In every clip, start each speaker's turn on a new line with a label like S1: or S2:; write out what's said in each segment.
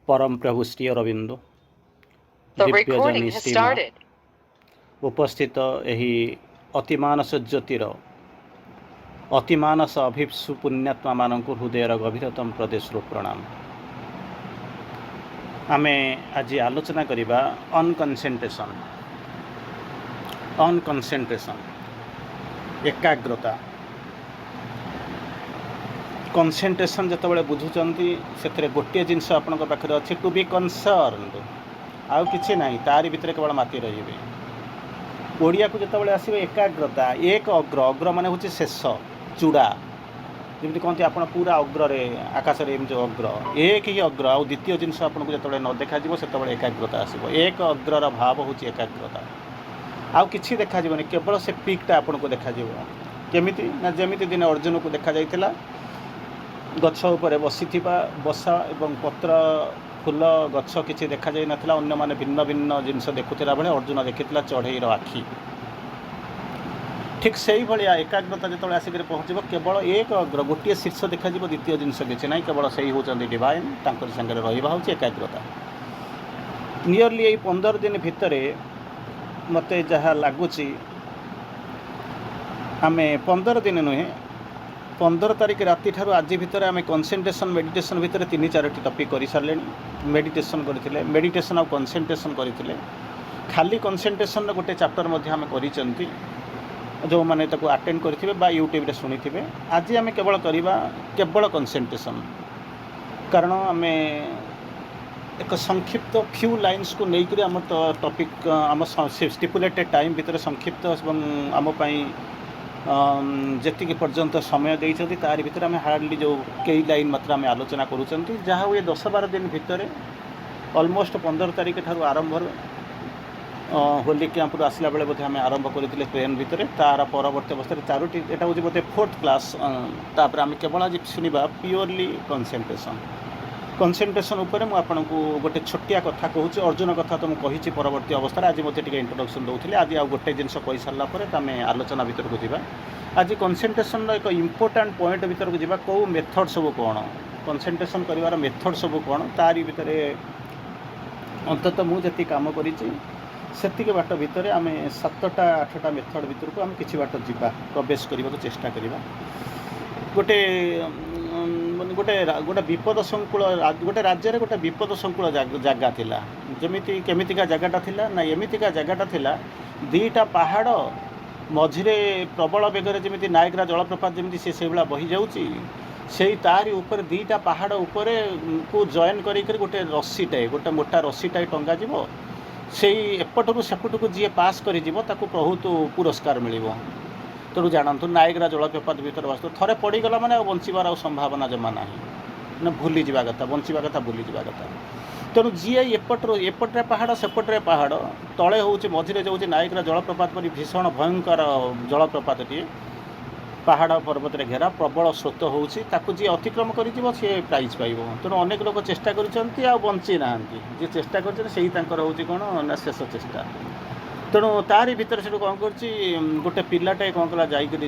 S1: परम प्रभु Shri Arvind
S2: The
S1: Divya
S2: recording
S1: जनी
S2: has
S1: Shrima
S2: started.
S1: उपस्थित एही अतिमानस ज्योतिर अतिमानस अभिप्सु पुण्यात्मा मानक हृदयर गभीरतम प्रदेश प्रणाम। आमे आज आलोचना करिबा अनकनसेंट्रेशन एकाग्रता। कनसेंट्रेशन जिते बुझुंट से गोटे जिनस आपण पाखे अच्छे टू बी कनसर्नड आउ कि ना तारी भितर केवल माति रही। ओडिया को जिते आसवे एकाग्रता एक अग्र अग्र मान हूँ शेष चूड़ा जमी कहते आप पूरा अग्रे आकाश जो अग्र एक ही अग्र आउ द्वितीय जिनस आपको जो न देखा से एकाग्रता आसो। एक अग्रर भाव हूँ एकाग्रता आउ कि देखा केवल से पिकटा आपन को देखा केमी ना जमी दिन अर्जुन को देखा जाइथिला गछ उपर बसी बसा एवं पत्र फूल गछ किसी देखा जाई नथिला अन्य माने भिन्न भिन्न जिनस देखुला बेले अर्जुन देखिथिला चढ़ईर आखि। ठीक से ही भाया एकाग्रता जो आसिक पहुँचब केवल एक अग्र गोटे शीर्ष देखा द्वितीय जिनस किसी ना केवल से ही होती डिवाइन तांकर संगे रहा हूँ एकाग्रता। नियरली यही 15 दिन भितर मत जहाँ लगुच आम 15 दिन नुहे 15 तारिख राति ठारू आज भितर आम कनसेंट्रेशन मेडिटेशन भितर 3-4 टॉपिक कर सारे। मेडिटेशन करते मेडिटेशन और कनसेंट्रेशन करते खाली कनसेंट्रेशन गोटे चैप्टर आम कर जो मैंने अटेंड करेंगे यूट्यूब शुणी थे। आज आम केवल करवा केवल कनसेंट्रेशन कारण आम एक संक्षिप्त फ्यू लाइन्स को लेकर आम टॉपिक आम स्टिपुलेटेड टाइम भितर संक्षिप्त आमपाई जी पर्यंत समय देते तार भर आम हार्डली जो कई लाइन मात्र आम आलोचना करूँ जहाँ हुए 10-12 दिन भितर ऑलमोस्ट 15 तारिख ठारू आरंभ होली कैंप आसला बेले बोधे आम आरंभ करते ट्रेन भितर तार परवर्त अवस्था 4टी यहाँ हूँ बोधे 4th क्लास तापर आम केवल आज शुणा प्योरली कनसेंट्रेशन उपर मुझे आपको गोटे छोटिया कथा कहूँ अर्जुन कथा तो मुझे परवर्ती अवस्था आज मत इंट्रोडक्शन दूसरी। आज आ गोटे जिनस कही सारापर आम आलोचना भर को जावा। आज कनसेंट्रेशन एक इम्पोर्टाट पॉइंट भर को जावा कौ मेथड सब कौन कनसेंट्रेशन कर मेथड सब कौन तारी भितर अंततः मुझे काम कर सेतिक बाट भितर आम 7-8टा मेथड भितर को आम किसी बाट जा प्रवेश करने को चेष्टा करवा। गोटे गोटे गोटे विपद संकुल गोटे राज्य गोटे विपद संकुल जगह थिला जमीती केमितिका जगहटा थिला ना एमितिका जगहटा थिला 2टा पहाड़ मझिरे प्रबल बेगर जमी नायग्रा जलप्रपात जमी से भाया बही जाऊँगी से तारी ऊपर 2टा पहाड़ ऊपर को जॉइन कर गोटे रस्सीटाए गोटे मोटा रस्सीटाए टंगा जीवो से एपटू सेपट को जी पास कर बहुत पुरस्कार मिल। तेणु जानतु नायग्रा जलप्रपात भर वास्तव थे पड़गला मैंने बचार संभावना जमा ना ना भूली जा कथा बचा कथा भूली जा कथा। तेणु जी एपट्रे पहाड़ सेपट्रे पहाड़ तले हूँ मझे जो नायग्रा जलप्रपात पर भीषण भयंकर जलप्रपातटी पहाड़ पर्वत घेरा प्रबल स्रोत होची जी अतिक्रम कर सी प्राइज पाइब। तेणु अनेक लोग चेष्टा कर बंची ना जी चेष्टा कर कौन ना शेष चेष्टा। तेणु तारी भितर से कौन कर गोटे पिलाटे कौन कला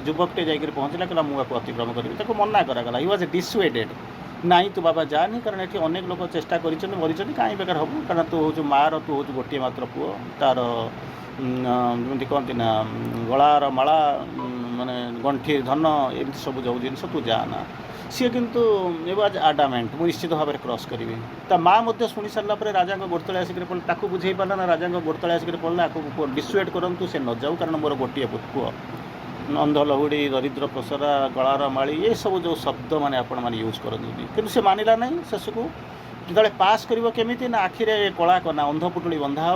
S1: युवकटे जाकर पहुँचला कहला मुझे अतिक्रम करी मना करागला। ही वाज डिसुएडेड नाई तू बाबा जानी कारण ये अनेक लोग चेष्टा कर मरी कहीं बेकार हम कारण तू हूँ मार तू हूँ गोटे मात्र पुओ तार जमी कहती ना गलार माला माने गंठी धन एमती सब जो जिन तू जाना सी किंतु वाज आडामेंट मुझे निश्चित भाव में क्रॉस करी। ता माँ शुणी सारापर राजा गोड़तले आसिक पड़ा बुझे पारा ना राजा गोड़तले आसिक पड़ा आपको डिसुएड करूँ से न जाऊ कारण मोर गोटे पुओ अंध लहुड़ी दरिद्र प्रसरा गलार माली ये सब जो शब्द मैंने आपण मैंने यूज करते कि से मानिला ना शेष को जो पास करमी ना आखिरे कला कना अंधपुटुड़ी बंधा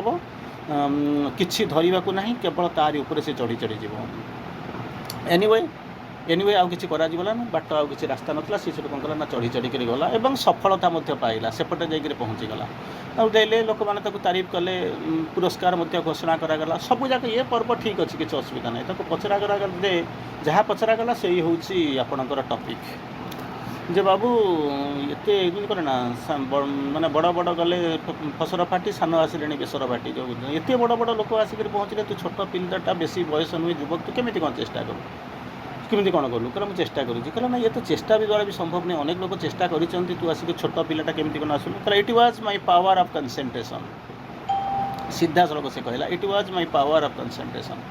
S1: हम किसी धरवा को ना केवल तारी उपर से चढ़ी चढ़ी जीव। एनीवे आउ किसी कराला ना बाट आउ किसी रास्ता नाला सी कौन कला ना चढ़ी चढ़ी कर गला और सफलता पाइला सेपटे जाकर पहुँचीगला देले लोक मैंने तारीफ कले पुरस्कार घोषणा करागला सब जाक ये पर्व ठीक अच्छे किसी असुविधा ना पचरा करागले जहाँ पचरागला से हूँ आपणकर टपिक जे बाबू ये करना माने बड़ बड़ गले फसर फाटी सान आसिले बेसर फाटी जो ये बड़ बड़ लोक आसिक पहुँचले तू छोट पिलाटा बेसी बयस नुहे युवक तू केमी कौन चेष्टा करूँ केमी कौन कलु कहला मुझे चेष्टा करुँच कहला ना ये तो चेष्टा भी द्वारा भी संभव नहीं अनेक लोग चेष्टा कर तू आसिक छोट पिलाटा केमी कौन आसुन कहला it was my power of concentration सीधा सड़क से कहला it was my power of concentration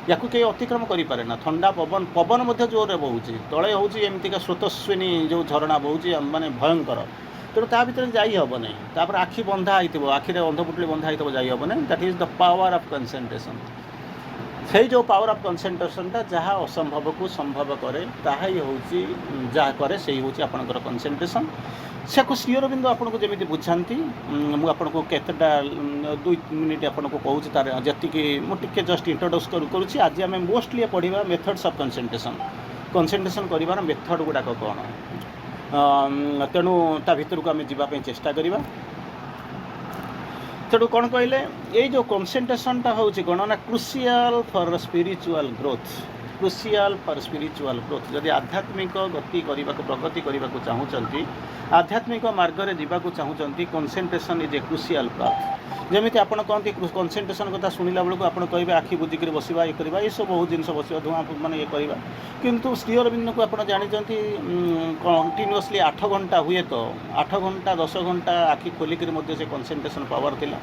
S1: या कहीं अतिक्रम करें ना ठंडा पवन पवन जोर बहुची तले हूँ एमतीका स्रोतस्विनी जो झरणा बहुची माने भयंकर तेणु ता भर जाइब ना तापर आखि बंधा हो आखिरे अंधपुटुली बंधा हो जाइब ना that is the power of concentration से जो पावर ऑफ कंसंट्रेशनटा जहाँ असंभव को संभव करे ताही हूँ जहाँ करे से हूँ आपंकर कंसंट्रेशन से श्री अरविंद आपको जमी बुझाती मुझे केतटा 2 मिनिट आपको कहूँ तार जी मुझे जस्ट इंट्रोड्यूस करुँच आज आम मोस्टली पढ़ा मेथड्स ऑफ कंसंट्रेशन कर मेथड गुड़ाक कौन तेणु ता भर को आम जावाई चेष्टा करवा तेणु कौन कहले ये जो कंसंट्रेशनटा हूँ कौन ना क्रुशियल फॉर स्पिरिचुअल ग्रोथ जदि आध्यात्मिक गति करने को प्रगति करने को चाहूँगी आध्यात्मिक मार्ग में जावाक चाहूँगी concentration is a crucial path जमी आप कहते कंसंट्रेशन कथा शुणिला बेलू आप कहे आखि बुझिक बसवा ये करवा ये सब बहुत जिन बस धूआं मैंने ये करवा किंतु श्री अरविंद को आप जानते कंटिन्यूअसली 8 घंटा हुए तो 8 घंटा 10 घंटा आखि खोलिक से कंसंट्रेशन पावर था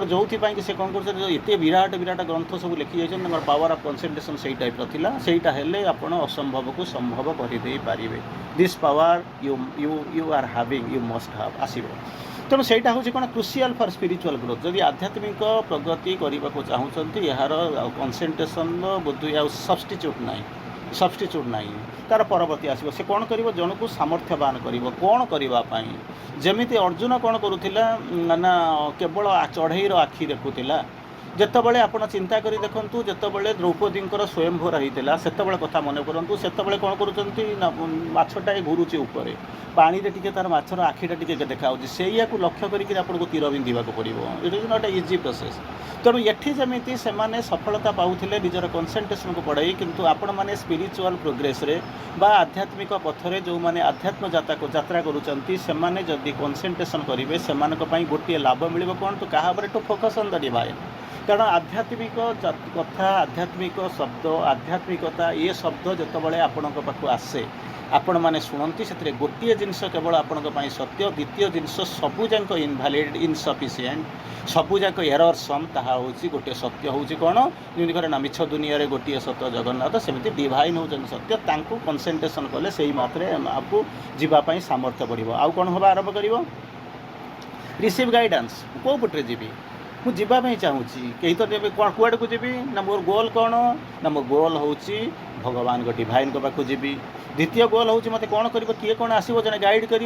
S1: जो से कौन कर विराट विराट ग्रंथ सब लिखी जाइए पावर ऑफ कंसंट्रेशन से टाइप रहा हेल्ले आप असंभव को संभव करदे पारे this power you you you are having you must have आसीबो तेणु से हूँ कौन क्रुशियल फॉर स्पिरिचुअल ग्रोथ जदि आध्यात्मिक प्रगति करने को चाहूँगी यार कंसंट्रेशन बोधुए सब्स्टिट्यूट ना तार परवर्ती आसो से कौन कर जन को सामर्थ्यवान कर कौन करने जमी अर्जुन कौन करूला ना केवल चढ़ईर आखि देखुला जितेबाला आप चिंता कर देखूँ जितेबाला द्रौपदींकर स्वयंवर होता से कथा मन करूँ से कौन करुँचाटा घुरुचे ऊपर पानी टे तार माछर आखिटा टे देखा से लक्ष्य करके आपको तीर बिंधा पड़ो it is not a easy process तेणु ये जमी से सफलता पाते निजर कंसंट्रेशन को पढ़ाई किंतु आपण मैंने स्पिरिचुअल प्रोग्रेस रे बा आध्यात्मिक पथरे जो मैंने आध्यात्म यात्रा करुँच जदि कंसंट्रेशन करेंगे से गोटे लाभ मिल कौन तो क्या to focus on the divine कारण आध्यात्मिक कथा आध्यात्मिक शब्द आध्यात्मिकता ये शब्द जितेबाला आपण पाखु आसे आपण मैंने शुणती से गोटे जिनस केवल आपण सत्य द्वितीय जिनस सबूक इनभैलिड इनसफिसीयेंट सबूक एरर सम ताहा होची गोटे सत्य होची कौन जमी कहे ना मिछ दुनिया रे गोटे सत्य जगन्नाथ सेमती डिवाइन होचन सत्य तांको कंसंट्रेशन कले से मात्रे आपको जीवाई सामर्थ्य बढ़ आउ कौन हम आरंभ कर रिसीव गाइडेंस कौ पटे जीवी मुझे चाहूँगी कहीं तो कौड़ को जीवी ना मोर गोल कौन ना मोर गोल हूँ भगवान को डिवाइन को पाखु जीवी द्वितीय गोल हूँ मत कौन कर किए कौन आसो जन गाइड कर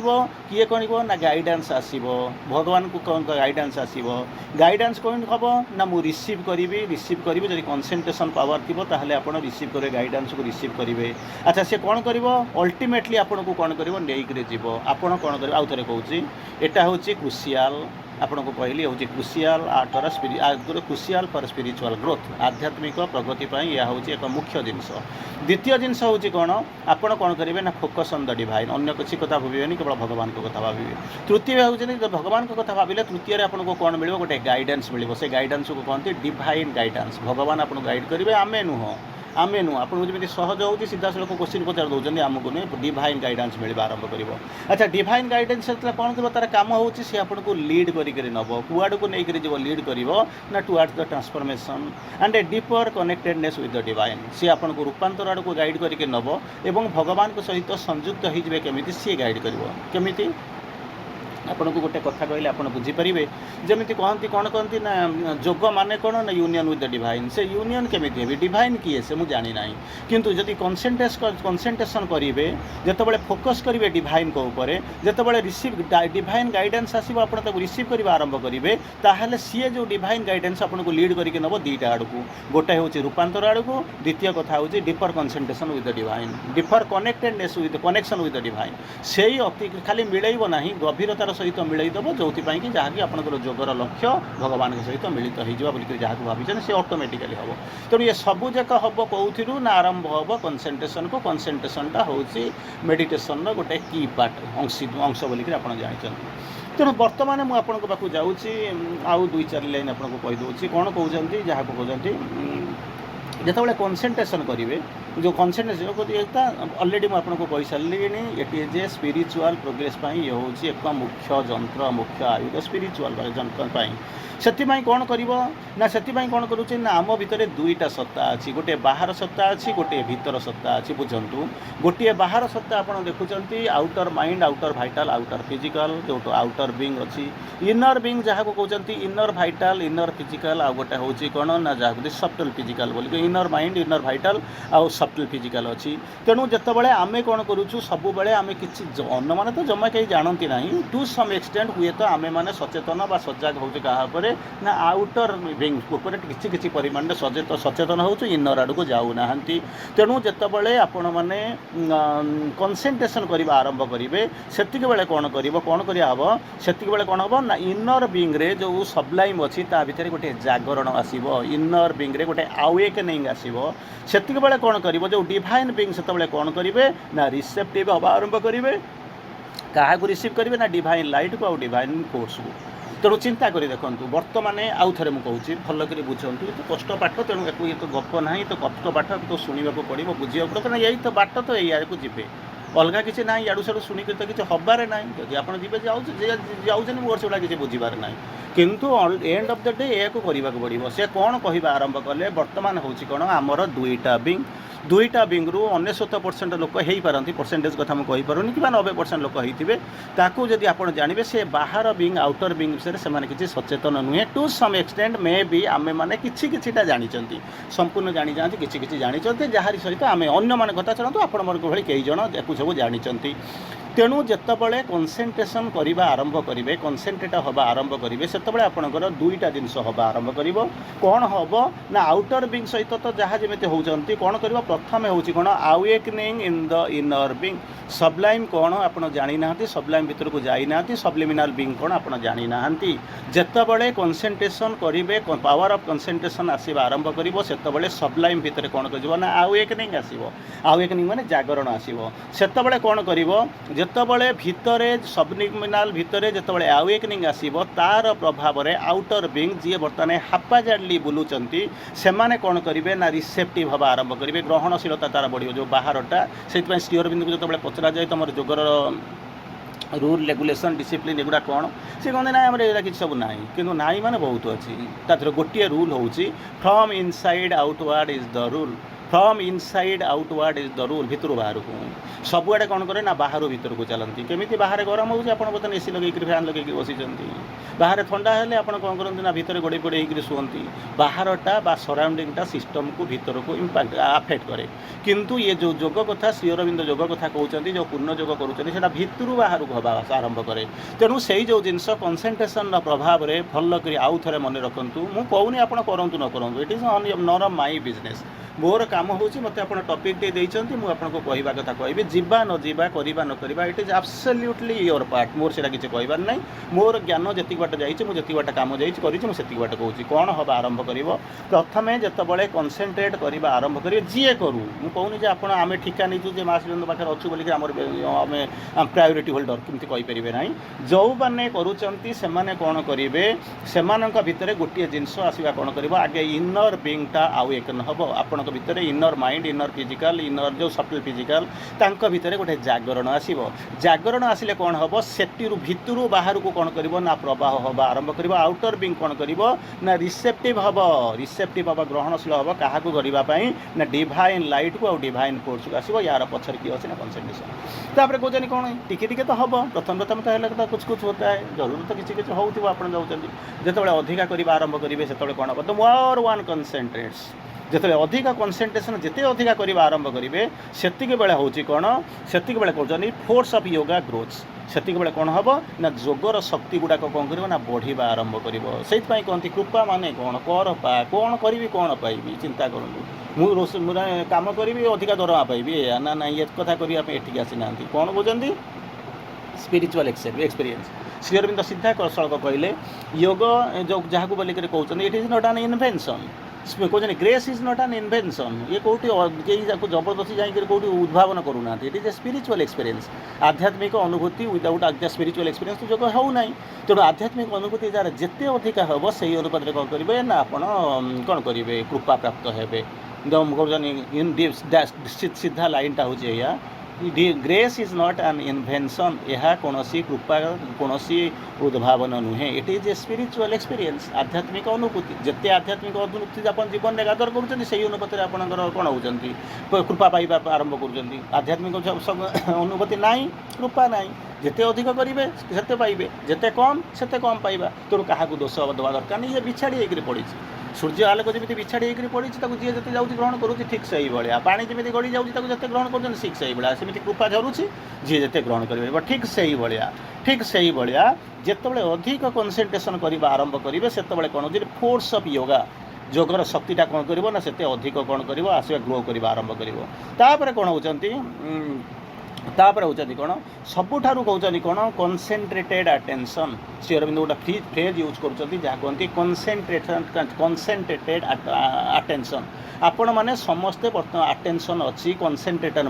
S1: किए कौन ना गाइडेंस आसो भगवान को कौन गाइडेंस आसो गाइडेंस कौन हम ना मुझे रिसीव करी जब कंसंट्रेशन पावर थी ताहले आप रिसीव करेंगे गाइडेंस को रिसीव करेंगे अच्छा से कौन कर अल्टीमेटली आपन को कौन कर जीव आप कौन कर आउ थे कहूँ यहाँ हूँ क्रुशियल आपन को कहली हूँ crucial crucial for spiritual growth आध्यात्मिक प्रगति यह हूँ एक मुख्य जिनस द्वितीय जिनस हूँ कौन आपड़ कौन करेंगे ना फोकस ऑन द डिवाइन अन्य किसी कथा भावेनि केवल भगवान को कथा भावे तृतीय हूँ भगवान को कथा भाविले तृतीय आपको कौन मिले गोटे गाइडेंस मिले से गाइडेंस को कहते डिवाइन गाइडेंस भगवान आपको गाइड करेंगे आमे नुह आमे नुह आपको जमी सहज हो सीधा सड़क क्वेश्चन पचार दौरान आमको नुहे डिवाइन गाइडेंस मिलवा आरंभ कर अच्छा डिवाइन गाइडेंस कौन कर तार कम हो आपको लीड कर नब कुआड़ को लेकर जीव लीड कर ना towards the transformation and a deeper connectedness with the divine सी आपको रूपांतर आड़ को गाइड करके नब एवं भगवान सहित संयुक्त होइबे केमिति सी गाइड करमिति आपन को गोटे कथा कहले आप बुझीपारे जमी कहती कौन कहती ना जोग माने कौन ना यूनियन विथ द डिवाइन से यूनियन केमिति हेबी डिवाइन किए से मुझे जानी ना किंतु जदि कंसंट्रेशन करेंगे जितेबाला फोकस करेंगे डिवाइन को ऊपर जितेबाला रिसीव डिवाइन गाइडेंस आसो आप रिसीव करवा आरंभ करेंगे ताहले सी जो डिवाइन गाइडेंस आपको लीड करके नब दुईटा आड़ को गोटे हूँ रूपांतर आड़ को द्वितीय कथा हूँ deeper concentration with the divine deeper connectedness with connection with the divine से अति खाली मिलैब ना गभीरतार सहित मिलईदेव जो कि जहाँकि आपंकर जोगर लक्ष्य भगवान सहित मिलित हो जहाँ भाई से ऑटोमेटिकली हम तेणु ये सबूक हम कौन ना आरंभ हम कंसंट्रेशन को कंसंट्रेशनटा हूँ मेडिटेशन गोटे की पार्ट अंश बोलिक आप जानते तेणु बर्तमान मुझे पाखु जाऊँगी आउ 2-4 लाइन आपको कहीदे कौन कहते जहाँ कहते जितेबाला कंसंट्रेशन करेंगे जो कनसेंट्रेशन ऑलरेडी मुझे कही सारे it is a spiritual progress ये हूँ एक मुख्य जंत्र मुख्य आयुध स्पिरिचुअल जंत्र से कौन कर ना से कौन करुचे ना आम भितर दुईटा सत्ता अच्छी गोटे बाहर सत्ता अच्छी गोटे भीतर सत्ता अच्छी बुझंतु गोटे बाहर सत्ता आप देखुं outer mind outer vital outer physical जो आउटर बीइंग अच्छी इनर बीइंग जहाँ को कहते इनर भाइटाल इनर फिजिकल आ गोटे हूँ कौन ना जहाँ सफ्टल फिजिकल बोलिक इनर माइंड इनर भाइटाल आउ सफ्टल फिजिकल अच्छी तेणु जितेबाला आम कौन करुचु सब बेले आम कि अन्न मैंने तो जमा कहीं जानती ना टू सम एक्सटेंट हुए तो आम मैंने सचेतन बा सजग हो क्या ना आउटर बीइंग किसी परिमाण सचेतन हो इनर आड़ को जाऊना तेणु जितेबाला आपण मैंने कनसेंट्रेशन करने आरंभ करेंगे से कौन कर से कौन हम ना इनर बीइंग रे जो सबलाइम अच्छी ता भीतर गोटे जागरण आसो इनर बीइंग रे गोटे अवेकनिंग आसो से कौन कर जो डिवाइन बीइंग से कौन करेंगे ना रिसेप्टिव हवा आरंभ करेंगे क्या रिसीव करेंगे ना डिवाइन लाइट को आउ डिवाइन फोर्स को तेणु चिंता कर देखूँ बर्तमान आउ थे मुझे भल कर बुझुँ ये तो कष्ट पाठ तेणु ये तो गप ना तो कष्ट पाठ तो शुणा पड़ो बुझा पड़ो कहीं यही तो बाट तो या जी अलग किसी ना इाड़ू साड़ू शुणिक तो किसी हबारे ना जब आप जी जाऊँ मोर से किसी बुझीबार ना किंतु एंड ऑफ द डे या करने पड़ो से कौन कह आरंभ कले बर्तमान हूँ कौन आमर दुईटा विंग रु 99% लोक हो पारती परसेंटेज कथा मुझे कहीपरूनी कि 90% लोक होते जदि आप जानवे से बाहर विंग आउटर विंग विषय से किसी सचेतन नुहे टू सम एक्सटेंट मे भी आम मैंने किछिटा जानी संपूर्ण जानी जाती किसी जानते जहार सहित आम अन्य मान कथा चलतु आपण भाई कई जन या सब जानते तेणु जितेबाला कनसेंट्रेशन करने आरंभ करेंगे कनसेंट्रेट हवा आरंभ करेंगे से आपंकर दुईटा जिनस हवा आरंभ कर कौन हम ना आउटर बीइंग सहित तो जहाँ जमी होती कौन कर प्रथम हूँ कौन awakening in the inner being Sublime कौन आप जानी ना सबलाइम भीतर को जाना सबलिमिनाल बीइंग कौन आप जानी ना जितेबाला कनसेंट्रेशन करेंगे पावर ऑफ कनसेंट्रेशन आसवा आरंभ कर से सबलाइम भीतर कौन कर ना अवेकनिंग आसो अवेकनिंग माने जागरण आसो से कौन कर जितेबाला भितर सबलिमिनाल भितर जितेबाला अवेकनिंग आसो तार प्रभाव में आउटर बीइंग जी बर्तमान हापाजाडली बुलूं से कौन करेंगे ना रिसेप्टिव हवा आरंभ करेंगे ग्रहणशीलता तार बढ़ो जो बाहरटा से श्री अरविंद को जो पचरा जाए तुम जोगर रूल रेगुलेशन डिसिप्लिन एगुड़ा कौन से कहते ना यहाँ किसी सब ना कि ना माने बहुत अच्छी गोटे रूल हूँ from inside outward is the rule from inside outward is the rule भितर बाहर को सबुआड़े कौन करे ना बाहर भीतर को चलती केमी बाहर गरम हो बर्तमान एसी लगे फैन लगे बसी बाहर ठंडा हेले आप कौन करते ना भितर गोड़े गोड़े होकर शुंती बाहरटा बा सराउंडिंगटा सिस्टम को भीतर को इम्पैक्ट आफेक्ट करे किंतु ये जो योग कथा श्री अरविंद योग कथा कहते जो पूर्ण योग करूँ भितर बाहर को हवा आरंभ करे तेणु से जो जिनस कनसेंट्रेशन प्रभाव में भल कर आउ थे मन रखु मुझे कहूनी आप करूँ न करूँ it is not of my business मोर काम हूँ मत आप टपिक मुझे आपको कहवा कथा कहि जीवा न जीवा करवा न करवा it is absolutely your part more से किसी कहबार ना मोर ज्ञान जी बाट मुझे जी बाट कम जाती बाट कहूँ कौन हम आरंभ कर प्रथम जितेबाला कनसेंट्रेट करवा आरंभ करेंगे जी करूँ मुझे कहूनी आप आम ठिका नहीं मास पाखे अच्छु बोलिक आम प्रायोरीटी होल्डर कमी कहींपर ना जो मैंने करुँचे कौन करेंगे से भितर गोटे जिनस आसवा कौन कर आगे इनर बीइंगटा अवेकन हम आपण भितर inner mind inner physical inner जो सफ्टवेयर फिजिकल तांको भितर गोटे जागरण आसो जागरण आसिले कौन हम से भितर बाहर को कौन कर ना प्रवाह हवा आरंभ कर आउटर बीइंग कौन कर ना रिसेप्टिव हम ग्रहणशील हम क्या करने ना डिवाइन लाइट को डिवाइन फोर्स को आसो यार पचर किए अच्छे ना कनसेंट्रेशन तापर कहते कौन टिके तो हम प्रथम तो कुछ कुछ होता है जरूर तो किसी हो जो अधिका करवा आरंभ करेंगे से कौन हम द मोर वन कनसेंट्रेट्स जिते अधिक कनसेंट्रेशन जिते अधिका करवा आरंभ करेंगे से हूँ कौन से कर फोर्स ऑफ योगा ग्रोथ से कौन हम ना जोगर शक्ति गुड़ाक कौन कर ना बढ़िया आरंभ कर कहती कृपा माने कौन कर पा कौन करी कौन पाइबी चिंता करूँ मुझे कम करी अधिका दरमा पाइबी ना ना ये कथा करके आसी ना कौन कहते स्पिरिचुअल एक्सपीरियंस श्री अरविंद सीधा सड़क कहले योग जो जहाँ बोलिक कहते it is not an invention कहते grace is not an invention ये कौटी कहीं जबरदस्ती जाकर कौटी उद्भावन करूना it is a spiritual experience आध्यात्मिक अनुभूति विदाउट स्पिरिचुअल एक्सपीरियंस तो योग हो ना तेणु आध्यात्मिक अनुभूति जार जिते अधिका हम से अनुपात कौन करेंगे ना आप कौन करेंगे कृपा प्राप्त हे इन सीधा लाइनटा हूँ या grace is not an invention यह कौन कृपा कौन उद्भावन नुहे it is a spiritual experience आध्यात्मिक अनुभूति जिते आध्यात्मिक अनुभूति आप जीवन में गादर करुँच से अनुपति आपंकर कौन होती कृपा पाइबा आरंभ कर आध्यात्मिक अनुभूति ना कृपा ना जिते अधिक करेंगे से पाइबे जिते कम से कम पाइबा तेणु क्या दोष देवा दरकार नहीं ये बिछाड़ी होकर पड़ी सूर्य आलोक जमी बिछाड़ी होकर पड़ी जी जिते जाऊँगी ग्रहण करुँच ठीक से ही भाया पानी जमी गड़ी जाऊँगी जिते ग्रहण कर ठीक से ही भाया सेमती कृपा झरुची जी जिते ग्रहण करेंगे ठीक से ही भाया जिते अधिक कनसेंट्रेशन करवा आरंभ करेंगे से कौन हो फोर्स ऑफ योगा जोगर शक्तिटा कौन कर ना से अधिक कौन कर आसवा ग्रो करवा आरंभ कर कौन होती तापर होती कौन सबुठारु कहते कौन कनसेंट्रेटेड अटेंशन श्री अरविंद गोटे फ्रेज यूज कहते कनसेंट्रेटेड अटेंशन आपण मैंने समस्ते बर्तमान अटेंशन अच्छी कनसेंट्रेटेड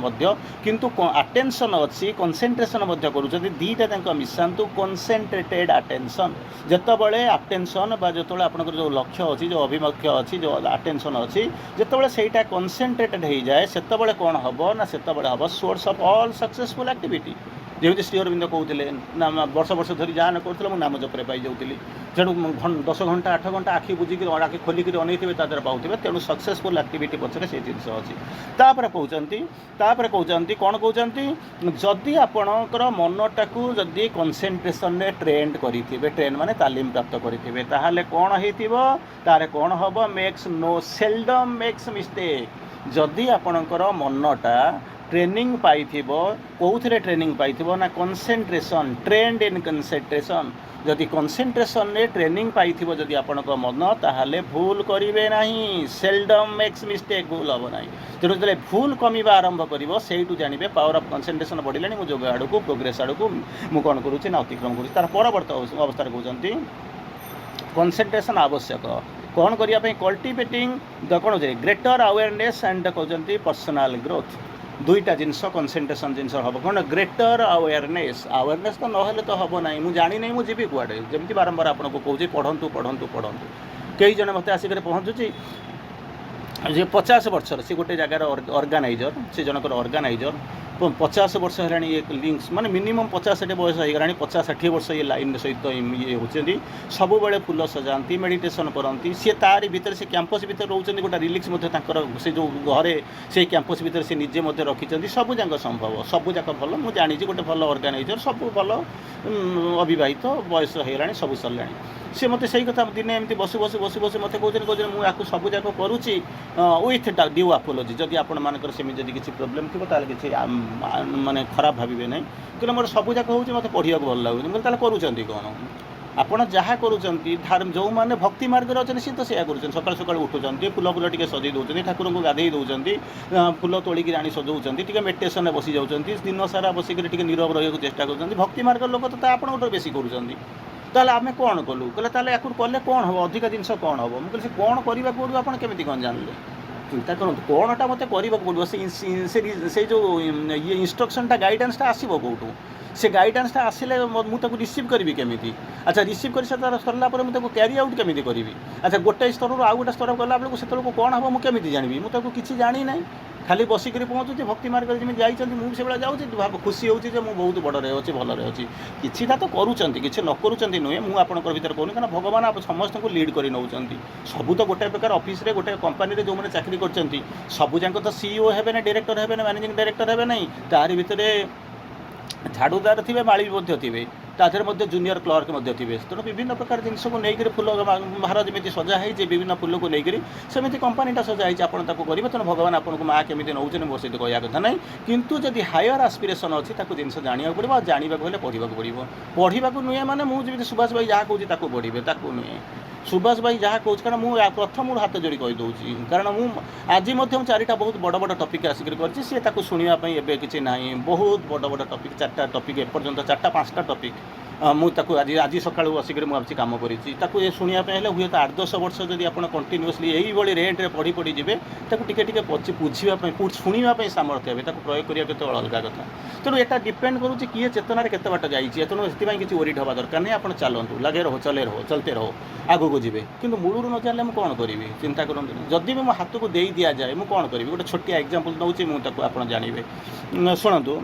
S1: किंतु अटेंशन अच्छी कनसेंट्रेशन कर दीटा मिसातु कनसेंट्रेटेड अटेंशन जितेबाला अटेंशन जो आपंकर जो लक्ष्य अच्छी जो अभिमुख्य अच्छी जो अटेंशन अच्छी जितेबाला से कनसेंट्रेटेड हो जाए से कौन हम ना से हम source of all successful activity जमी श्री अरविंद कहते ना वर्ष वर्ष धरी जहाँ करूँ मुझे नाम जपरे पाई जाऊँगी तेणु 10 घंटा 8 घंटा आखि बुझिक आखि खोलिक अनेथे तादर पाते तेणु सक्सेसफुल एक्टिविटी पचर से जिन अच्छी तापर कहते कौन कहते जदि आपणकर मनटा को जदि कनसेंट्रेशन ट्रेंड करेंगे ट्रेन माने तालीम प्राप्त करेंगे ताहले कौन हो कौन हम makes no seldom makes mistake जदि आपणकर मनटा ट्रेनिंग पाई कौन ट्रेनिंग पाई ना कनसेंट्रेशन ट्रेंड इन कनसेंट्रेशन जदि कनसेंट्रेशन ने ट्रेनिंग पाई जदि आपण मन ताहले भूल करेंगे ना सेल्डम मेक्स मिस्टेक भूल हम ना तेणु जो भूल कमिबा आरंभ कर से जानवे पावर ऑफ कनसेंट्रेशन बढ़ला मुझे योग आड़ को प्रोग्रेस आड़ को मुझे कौन करुँच ना अतिक्रम करुँच तार परवर्त अवस्था कहते कनसेंट्रेशन आवश्यक कौन करने कल्टिवेटिंग द कौन ग्रेटर अवेयरनेस एंड कहते पर्सनाल ग्रोथ दुईटा जिनस कनसेंट्रेशन जिनस हम कौन ग्रेटर अवेयरनेस तो ना तो हम ना मुझे जानी नहीं मुझे कूड़े जमी बारंबार आपको कहे पढ़ु पढ़ु पढ़ु कई जन मत आसिक पहुँचुची जे 50 वर्षर सी गोटे जगार ऑर्गेनाइजर से जनकर ऑर्गेनाइजर 50 वर्ष है लिंक्स माने मिनिमम 50 बयस होगा 50-60 वर्ष ये लाइन सहित ये होती सब बड़े फुल सजाती मेडिटेशन करती सी तारी भितर से कैंपस भितर रोचे गोटे रिलिक्स से जो घरे से कैंपस भितर से निजे रखी सब जाक संभव सब जाक भल मुझे जानी गोटे भल ऑर्गेनाइजर सब भल अविवाहित बयस होगा सब सरला सी मत से कथा दिन एमती बसु बसु बसु बसु मत कहते मुझे सब जाक करुच्ची विथ ड्यू अपोलोजी जदि आपण मानकर सेमि जदि किसी प्रोब्लेम थी किसी माने खराब भावे ना कहले मोर सब जाक हो मत पढ़ा भल लगे करुँच कौन आपड़ जहाँ करुँच जो मैंने भक्ति मार्ग अच्छे सी तो सैया कर सकाल सकाल उठुंट फुल फुल टे सजई दौरान ठाकुर को गाधे दौरान फुल तोलिक आनी सजाऊँ टे मेडिटेशन बसी जाऊँ दिन सारा बसिक नीरव रहा चेष्टा कर भक्ति मार्ग लोक तो आपड़ बेसी करुँच ताले आम कौन कलु कहले या कले कौन हम अधिक जिनस कौन हम मुझे कौन करने पड़ो आप केमी कौन जानले चिंता करूँ कौनटा मत करने पड़ो से जो ये इंस्ट्रक्शनटा गाइडेंसटा आसो कौटू से गाइडेंसटा आसिले मुझे रिसीव करी केमी अच्छा रिसीव कर सरला मुझे क्यारी आउट केमी करी अच्छा गोटे स्तर आउ गोटे स्तर गला बेलू से कौन हम मुझे जानी मुझे किसी जानी ना खाली बसिक पहुँचुचे भक्ति मार्ग जमी जाइए मुझे से जाऊँगी खुशी होची मुझे बहुत बड़े अच्छे भलरे अच्छी किसी तो करुँच किसी न करुँच नुहे मुझे आपंकर भर कहूँ क्या भगवान आप समस्त को लीड कर नौ सबू तो गोटे प्रकार ऑफिस रे गोटे कंपनी जो मैंने चाकरी कर सबू जाक तो सीईओ हे ना डायरेक्टर हे ना मैनेजिंग डायरेक्टर हे ना तारि भितर झाड़ूदार थे माड़ी थे तादेह जूनियर क्लर्क थे तेणु विभिन्न प्रकार जिन को लेकर फुल बाहर जमी सजाई विभिन्न फुल को लेकर सेमती कंपनीटा सजाई आपको करेंगे तेणु भगवान आपको माँ केमी नौ वो सहित कहया कथा ना किंतु जदि हायर आस्पिरेसन अच्छी जिन जाना पड़ो जानवा पड़े पढ़ा पढ़ा नुहे मैंने मुझे सुभाष भाई जहाँ कहूँ पढ़े नुहे सुभाष भाई जहाँ कहूँ कारण मुझे प्रथम हाथ जोड़ी कहीदे कारण मुझे आज 4टा बहुत बड़ बड़ टपिक आसिक कर शुणापी किसी ना बहुत बड़ बड़ टपिक 4टा टपिक एपर्यंत 4टा 5टा टपिक मुझे आज आज सका बसिक मुझे कम कर शुणापी हुए तो 8-10 वर्ष जब आप कंटिन्यूअसली यही रेट्रे पढ़ी पढ़ी जी टे बुझापी शुणापी सामर्थ्य हे प्रयोग करने केत अलग कथा तेणु यहाँ डिपेंड करुच्च किए चेतनार केत बाट जाइए तेणु से किसी ओरीड हवा दरकार नहीं आप चलतु लगे रहो चलते रहो आगू को जी कि मूलू न जाने मुझे कौन करी चिंता करूँ जदि भी मो हाथ को दे दि जाए मुझे कौन करी गोटे छोटिया एग्जांपल दूसरी मुझे आप जानवे शुणु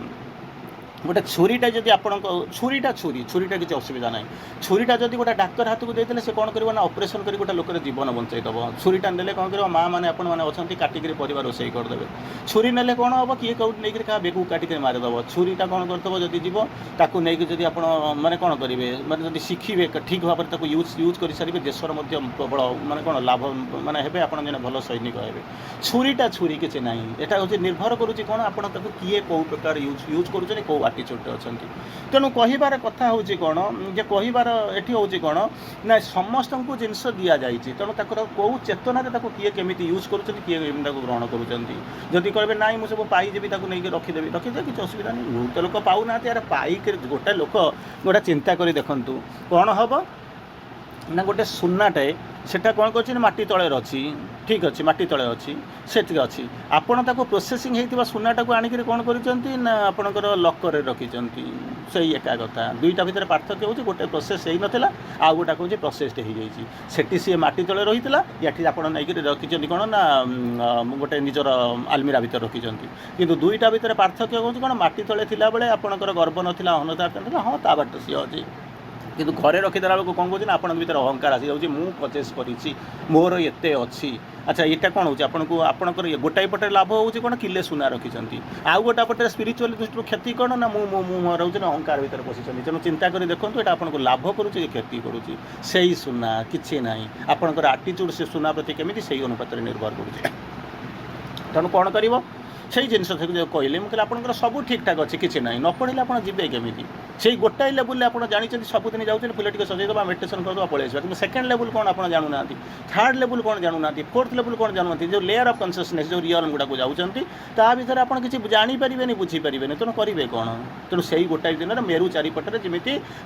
S1: गोटे छुरीटा जब आप छुरीटा छुरीटा किसी असुविधा ना छुरीटा जब गोटे डाक्तर हाथ को देते से कौन कर ऑपरेशन कर गोटे लोकर जीवन बचाईदेव छुरीटा ने कौन कर माँ मैंने आपने अच्छा काटिक परिवार रोषे करदे छुरी ने कौन हम किए कौट नहीं क्या बेगू काटिक मारिदेव छुरीटा कौन करदेव जब जीव ताकू नहीं जब आप मैंने कौन करेंगे मैंने जब शिखिए ठीक भाव में यूज कर सारे देशर प्रबल मैंने कौन लाभ मैंने हे आप भल सैनिक हे छुरीटा छुरी किसी ना यहाँ हूँ निर्भर करुच्ची कौन आप किए कौ प्रकार यूज कर आटीट्यूड अच्छा तेणु कहार कथा हूँ कौन जे कहार ये हूँ कौन ना समस्त को जिनस दि जाए तेणु कौ चेतना किए केमी यूज कर किए ग्रहण करुँच कहे ना मुझे सब पाइदेवी नहीं रखीदेवी किसी असुविधा नहीं बहुत लोक पाऊना यार पाइक गोटे लोक गोटे चिंता कर देखूँ कौन हम ना गोटे सुनाटे सेटा कौन कर माटी तले अच्छी ठीक अच्छे माटी तले अच्छी से अच्छी आपण ताको प्रोसेसिंग होता सुनाटा को आणिक कौन कर ना आपणकर लकर रखिंट से एका कथा दुईटा भितर पार्थक्य हो गोटे प्रोसेस हो नाला आउ गोटा कौन प्रोसेसटे हो जाती सी माटी तले रही है आप रखिंट कौन ना गोटे निजर आलमीरा भितर रखिंट किंतु दुईटा भितर पार्थक्य कौन कौन माटी तले थिला बेले आपणकर गर्व नाला अहनता हाँ ता बाट सी अच्छी किंतु घरे रखीदेला बेलू कौन कौन आप भर अहंकार आसी जाऊँगी मुझे परचेस करी मोर एत अच्छी अच्छा यहाँ कौन हो आपको आपंकर गोटाए पटे लाभ हो कौन किले सुना रखिंट आउ गोटा पटे स्पिरिचुअल दृष्टि क्षति कौन ना मुझे रोचे अहंकार भितर पशिंट तेणु चिंता कर देखो ये आपको लाभ करुच्ची क्षति करुच्ची से सुना कि ना आपंकर आटीट्यूड से सुना प्रति केमी से अनुपात निर्भर करुच्ची तेणु कौन कर से जिन जो कहले मुझे आपंकर सब ठीक ठाक अच्छे किसी ना न पढ़े आप जी केमी से गोटाए लेवल आप जानते सबुदिन जाऊँ फुल टे सजेदेवा मेडिटेशन करदे पलि आसवा कि सेकेंड लेवल कौन आप जानूना थर्ड लेवल कौन जानूना फोर्थ लेवल कौन जानूना जो लेयर ऑफ कॉन्शियसनेस जो रियल गुड़ा को जाऊँच ता भर आप किसी जानीपारे बुझीपारे तेणु करेंगे कौन तेणु से गोटाए दिन मेरु चारिपटे जमी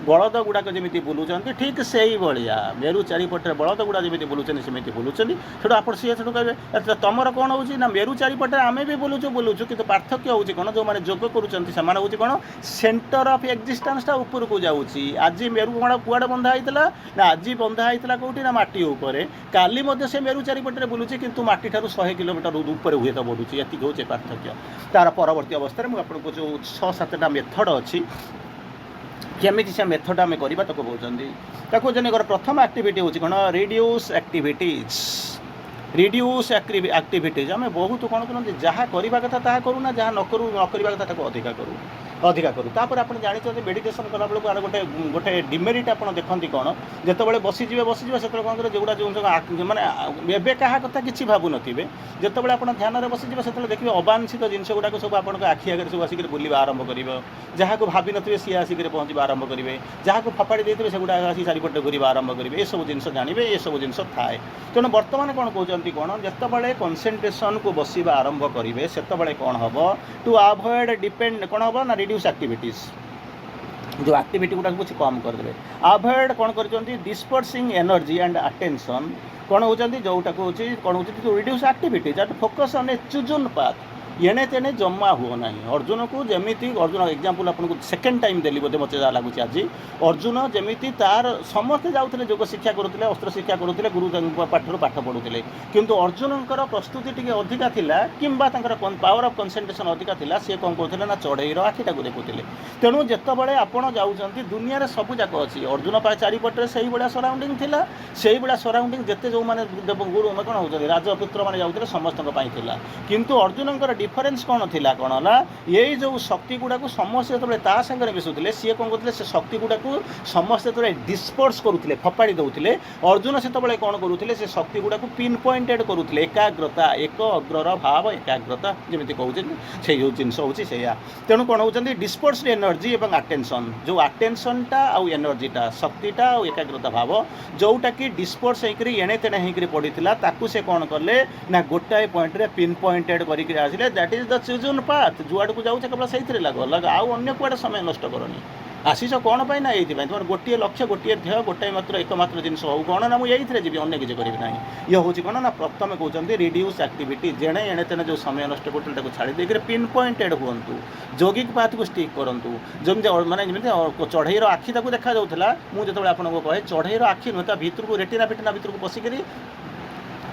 S1: बलद गुड़ाक जमी बुलूँ ठीक से भाया मेरु चारिपटे बलद गुड़ा जमी बुलूँ सेमती बुलूँ तेणु आप सी कहे तुमर कौन हो मेरु चारिपटे आम भी बुलूँ कि पार्थक्य हो कौन जो मैंने जोग कर कौन सेंटर ऑफ एक्जिस्टेंसटा ऊपर को जाऊँगी आज मेरु कौन कुआड़े बंधा होता ना आज बंधा होता कौटी ना माटी उपर काली से मेरु चारिपटे बुलूँ किंतु माटी ठार 100 किलोमीटर ऊपर हुए तो बढ़ुची ये हूँ पार्थक्य तार परवर्ती अवस्था में आपको जो 6-7टा मेथड अच्छी केमी से मेथड आम करवा तक कहते जनकर प्रथम एक्टिविटी हूँ कौन रिड्यूस एक्टिविटीज आम बहुत कौन करते जहाँ करवा कथा ता करूना जहाँ न करवा कथा अधिका करूँ तापर आप जानते मेडिटेशन कला बेलू आर गोटे गोटे डिमेरिट आप देखते कौन जिते बसीजे से कौन कर जोड़ा जो माने एवं क्या कथा किसी भावु नथिबे जिते आप ध्यान में बसीजे से देखिए अवांछित जिनस गुड़ाक सब आप आखि आगे सब आसिक बुलवा आरंभ कर जहाँ को भावी थे सी आसिक पहुँचा आरंभ करेंगे जहाँ को फपाड़ी देते से गुड़ा आसी चारिपटे घूरवा आरंभ करेंगे ये सब जिन जानवे ये सब जिन थाए तेणु बर्तमान कौन कहते कौन जिते कनसेंट्रेशन को बसवा आरंभ करेंगे से कौन हम टू अवॉइड डिपेंड कौन हम ना रिड्यूस एक्टिविटीज जो एक्टिविटी गुड़ा कुछ कम करदे अवॉइड कौन कर डिस्पर्सिंग एनर्जी एंड अटेंशन कौन होती जोटा को कौन हो reduce activities and focus on a chosen path एणे तेणे जमा हुआ ना अर्जुन को जमी अर्जुन एग्जांपल आपको सेकेंड टाइम देली बोधे मत जहाँ लगुच आज अर्जुन जमी तार समस्ते जाते जोग शिक्षा करुले अस्त्र शिक्षा करुले गुरु पाठर पाठ पढ़ुले किंतु अर्जुनकर प्रस्तुति टी अधिका थिला किंबा पावर ऑफ कंसंट्रेशन अधिका थिला सी कौन करुले ना चढ़ईर आखिटा को देखुले तेणु जितेबाला आपड़ जाऊँच दुनिया सब जाक अच्छी अर्जुन चारिपटे से भाया सराउंडिंग थिला से भाया सराउंडिंग जिते जो मैंने गुरु कौन हो राजपुत्र मैंने जाते समस्त किंतु अर्जुनकर डिफरेन्स कौन थिला कौन ना यही जो शक्ति गुड़ा को समस्त जो सागर मिसुले सी कौन करते से शक्ति गुड़ा को समस्त जो डिस्पर्स करुले फपाड़ी दौले अर्जुन से कौन करुले से शक्ति गुड़ा को पिन पॉइंटेड करुले एकाग्रता एक अग्रर भाव एकाग्रता जमी कहते से जो जिनस हूँ तेणु कौन होती डिस्पर्स्ड एनर्जी और अटेंशन जो अटेंशनटा आउ एनर्जीटा शक्तिटा आउ एकाग्रता भाव जोटा कि डिस्पर्स होकर एणे तेणे होकर पड़ा से कौन कले ना गोटाए पॉइंट पिन पॉइंटेड करके that is the chosen path जुआड़ को जाऊे केवल से लग आउ अन्य कुआड़े समय नष्ट करनी आसीच कौन पाई ना ये तुम गोटे लक्ष्य गोटे ध्येय गोटे मात्र एकमात्र जिन हो कौन ना मुझे ये जी अन्न किसी करी ना ये हूँ कौन ना प्रथम कहते रिड्यूस एक्टिविटी जेणे एणे तेने जो समय नष्ट कर छाड़ी देकर पिन पॉइंटेड हूँ जौगिक पाथ को स्टिक करूँ जमी मानने चढ़ईर आखि देखा जाऊला मुझे आपको कहे चढ़ईर आखि नुहे भितर को रेटिना फिटिना भितर को पशिक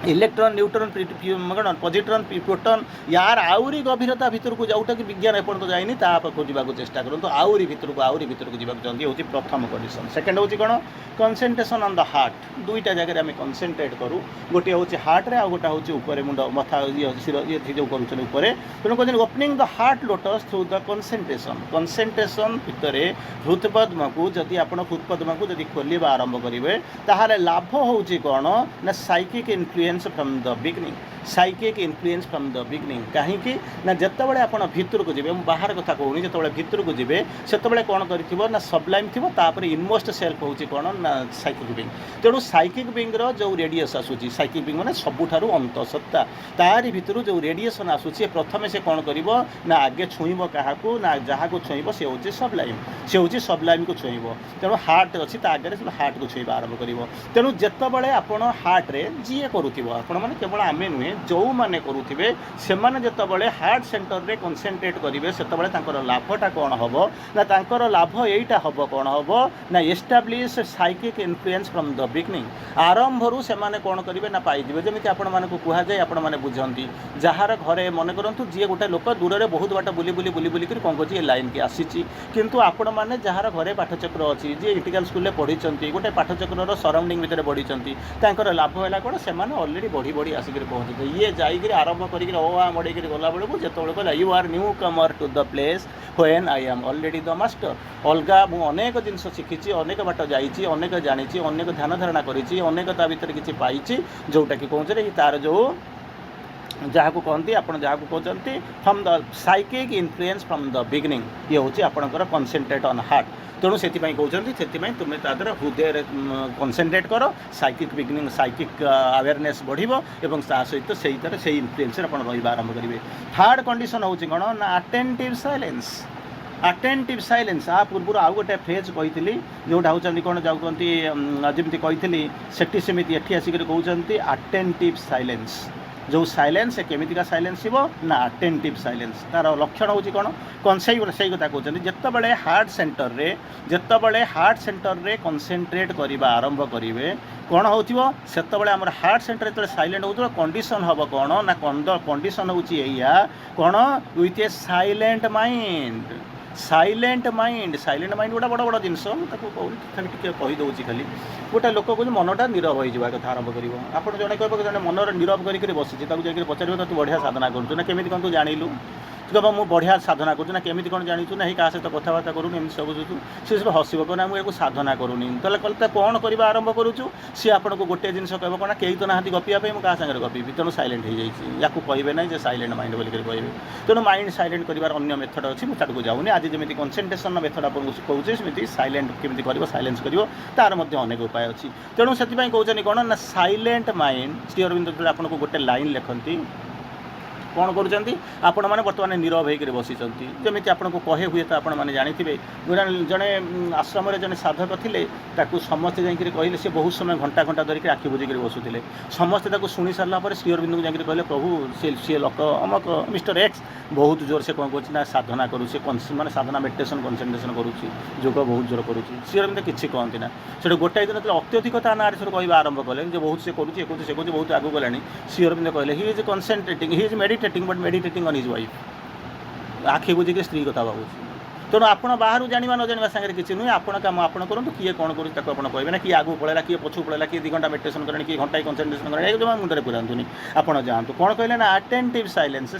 S1: इलेक्ट्रॉन न्यूट्रॉन कौन पॉजिट्रॉन प्रोटॉन यार आउरी गभीरता भितर को जोटा कि विज्ञान एपर्यंत जाइनी पाखक जावाक चेष्टा करूँ आउरी भितर को जावाक चाहती हूँ प्रथम कंडीशन सेकेंड हूँ कौन कनसेंट्रेशन ऑन द हार्ट दुईटा जगह आम कनसेंट्रेट करूँ गोटे हूँ हार्ट रे आ गोटे हूँ मुंड मथा शिर ये जो करूँ तेणु कहते opening the heart lotus through the concentration भितर हृत्पद्म को जदि आप हृत्पद्म को जब खोलवा आरंभ करेंगे ताहले लाभ हूँ कौन ना psychic influence from the beginning psychic influence from the beginning कहीं ना जितेबाला आप भितर को जी बाहर कथा कहूनी जो भितर को जी से कौन कर सबलाइम थी इनमोस्ट सेल्फ हूँ कौन ना साइकिक बिंग तेणु साइकिक बिंग जो रेडिएस आसूँ साइकिक बिंग मैंने सबुठारु अंतसत्ता तारी भितर जो रेडिएसन आसूँ प्रथम से कौन कर ना आगे छुईब क्या ना जहाँ को छुईब सी हूँ सबलाइम को छुईब तेणु हार्ट अच्छी आगे हार्ट को छुईब आरंभ कर तेणु जितेबाला आप हार्ट रे जी करूँ आपण मैंने केवल आम नुहे जो मैंने करुवे से जितेबाला हार्ट सेंटर रे कनसेंट्रेट करेंगे से लाभटा कौन हम ना लाभ यहीटा हम कौन हम ना establish psychic influence from the beginning आरंभरू से कौन करेंगे ना पाइबे जमी आपण मानक कहुए आपण मैंने बुझती जार घरे मन करूँ जी गोटे लोक दूर से बहुत बाट बुली बुली बुली बुली कौन कर लाइन की आसी किंतु आपण मैंने जार घरे पाठचक्र अच्छी जी इंटीग्राल स्कूल पढ़ी गोटे पाठचक्र सराउंडिंग भितर बढ़ी लाभ है कौन से अलरेडी बढ़ी बढ़ी आसिक पहुँचे ये जाकर आरंभ कर मड़े गला बेलू जो कहला you are newcomer to the place when I am already the master अलगा मुझे अनेक जिनस शिखी अनेक बाट जाइए अनेक जानी अनेक ध्यान धारणा करी अनेक ता भीतर किसी पाई जोटा कि कौन तार जो जहाँ को कहते आप जहाँ को कहते from the psychic influence from the beginning ये हूँ आपंकर कनसेंट्रेट ऑन हार्ट तेणु से कहते से तुम्हें तादर हृदय कनसेंट्रेट कर साइकिक बिगनिंग साइकिक अवेयरनेस बढ़ो और सहित से इन्फ्लुएंस रही आरंभ करेंगे थर्ड कंडीशन हूँ कौन ना अटेंटिव साइलेंस आ पूर्व आउ गोटे फ्रेज कही जोटा हूँ कौन जाऊँ जमी कही सेठी सेमती एठी आसिक कहते अटेंटिव साइलेंस जो साइलेंस केमितिका साइलेंस हो ना अटेंटिव साइलेंस तार लक्षण हूँ कौन कौन से कथा कहते जितेबाला हार्ट सेंटर रे कनसेंट्रेट करवा आरंभ करेंगे कौन हो से आम हार्ट सेंटर जो साइलेंट हो कंडीशन हम कौन ना कंडीशन हूँ कौन विथ ए साइलेंट माइंड गोटा बड़ बड़ जिनस खाली कहीदे खाली गोटे लोक को मनटा नीरव हो कथा आरंभ कर आप जड़े कह जब मनर नीरव कर बसी पचार तू बढ़िया साधना करूँ ना केमी कौन तू जानलु तू कह मुझे बढ़िया साधना करूँ केमी कौन जानू ना क्या सहित कथबार्ता करूँ एम सब सी सब हसब कहना मुझे साधना करूनी तो कौन करवा आरंभ करुचु सी आपको गोटे जिन कह कौन कहीं तो ना गपिया मुझे क्या सागर गपी तेणु साइलेंट हो जाए कहे ना जे साइलेंट माइंड बोलिक कहे तेणु माइंड साइलेंट कर अन्य मेथड अच्छी मुझे को जाऊनी आज जमी कनसेंट्रेशन मेथड आपको कहूँ सेमती साइलेंट केमी कर साइलेंस कर तार अनेक उपाय अच्छी तेणु से कहते कौन ना साइलेंट माइंड श्री अरविंद आपको गोटे लाइन लिखती कौन करुँच मैंने बर्तमान नीरव होकर बसी जमी आपको कहे हुए तो आपने जाथे जड़े आश्रम जड़े साधक थे समस्ते जाकर कहले सी बहुत समय घंटा घंटा धरिक आखि बुझिक बसुले समस्ते शुणी सारापर श्री अरविंद को जाकर कहले प्रभु सी लोक अमक मिस्टर एक्स बहुत जोर से कौन कर साधना करुँचे माने साधना मेडिटेशन कनसेंट्रेशन करुँची योग बहुत जोर करुँची श्री अरविंद किसी कहती ना से गोटाए दिन अत्यधिक ता ना कहवा आरंभ कले बहुत से करुँचे बहुत आगू गलानी श्री अरविंद कहले he is concentrating he is meditating but meditating on his wife आखि बुझिक स्त्री कथा भावुँ तेणु आप बाहर जाना न जाना सागर किसी नुहे आपड़ कम आप करूँ किए कौन करें ना किए आगू पड़ेगा किए पछू पड़ेगा किए 2 घंटा मेडिटेशन करें किए घंटा कनसेंट्रेशन करें जमा मुंडे पुरातुनि आपड़ जातु कौन कहले ना अटेंटिव साइलेंस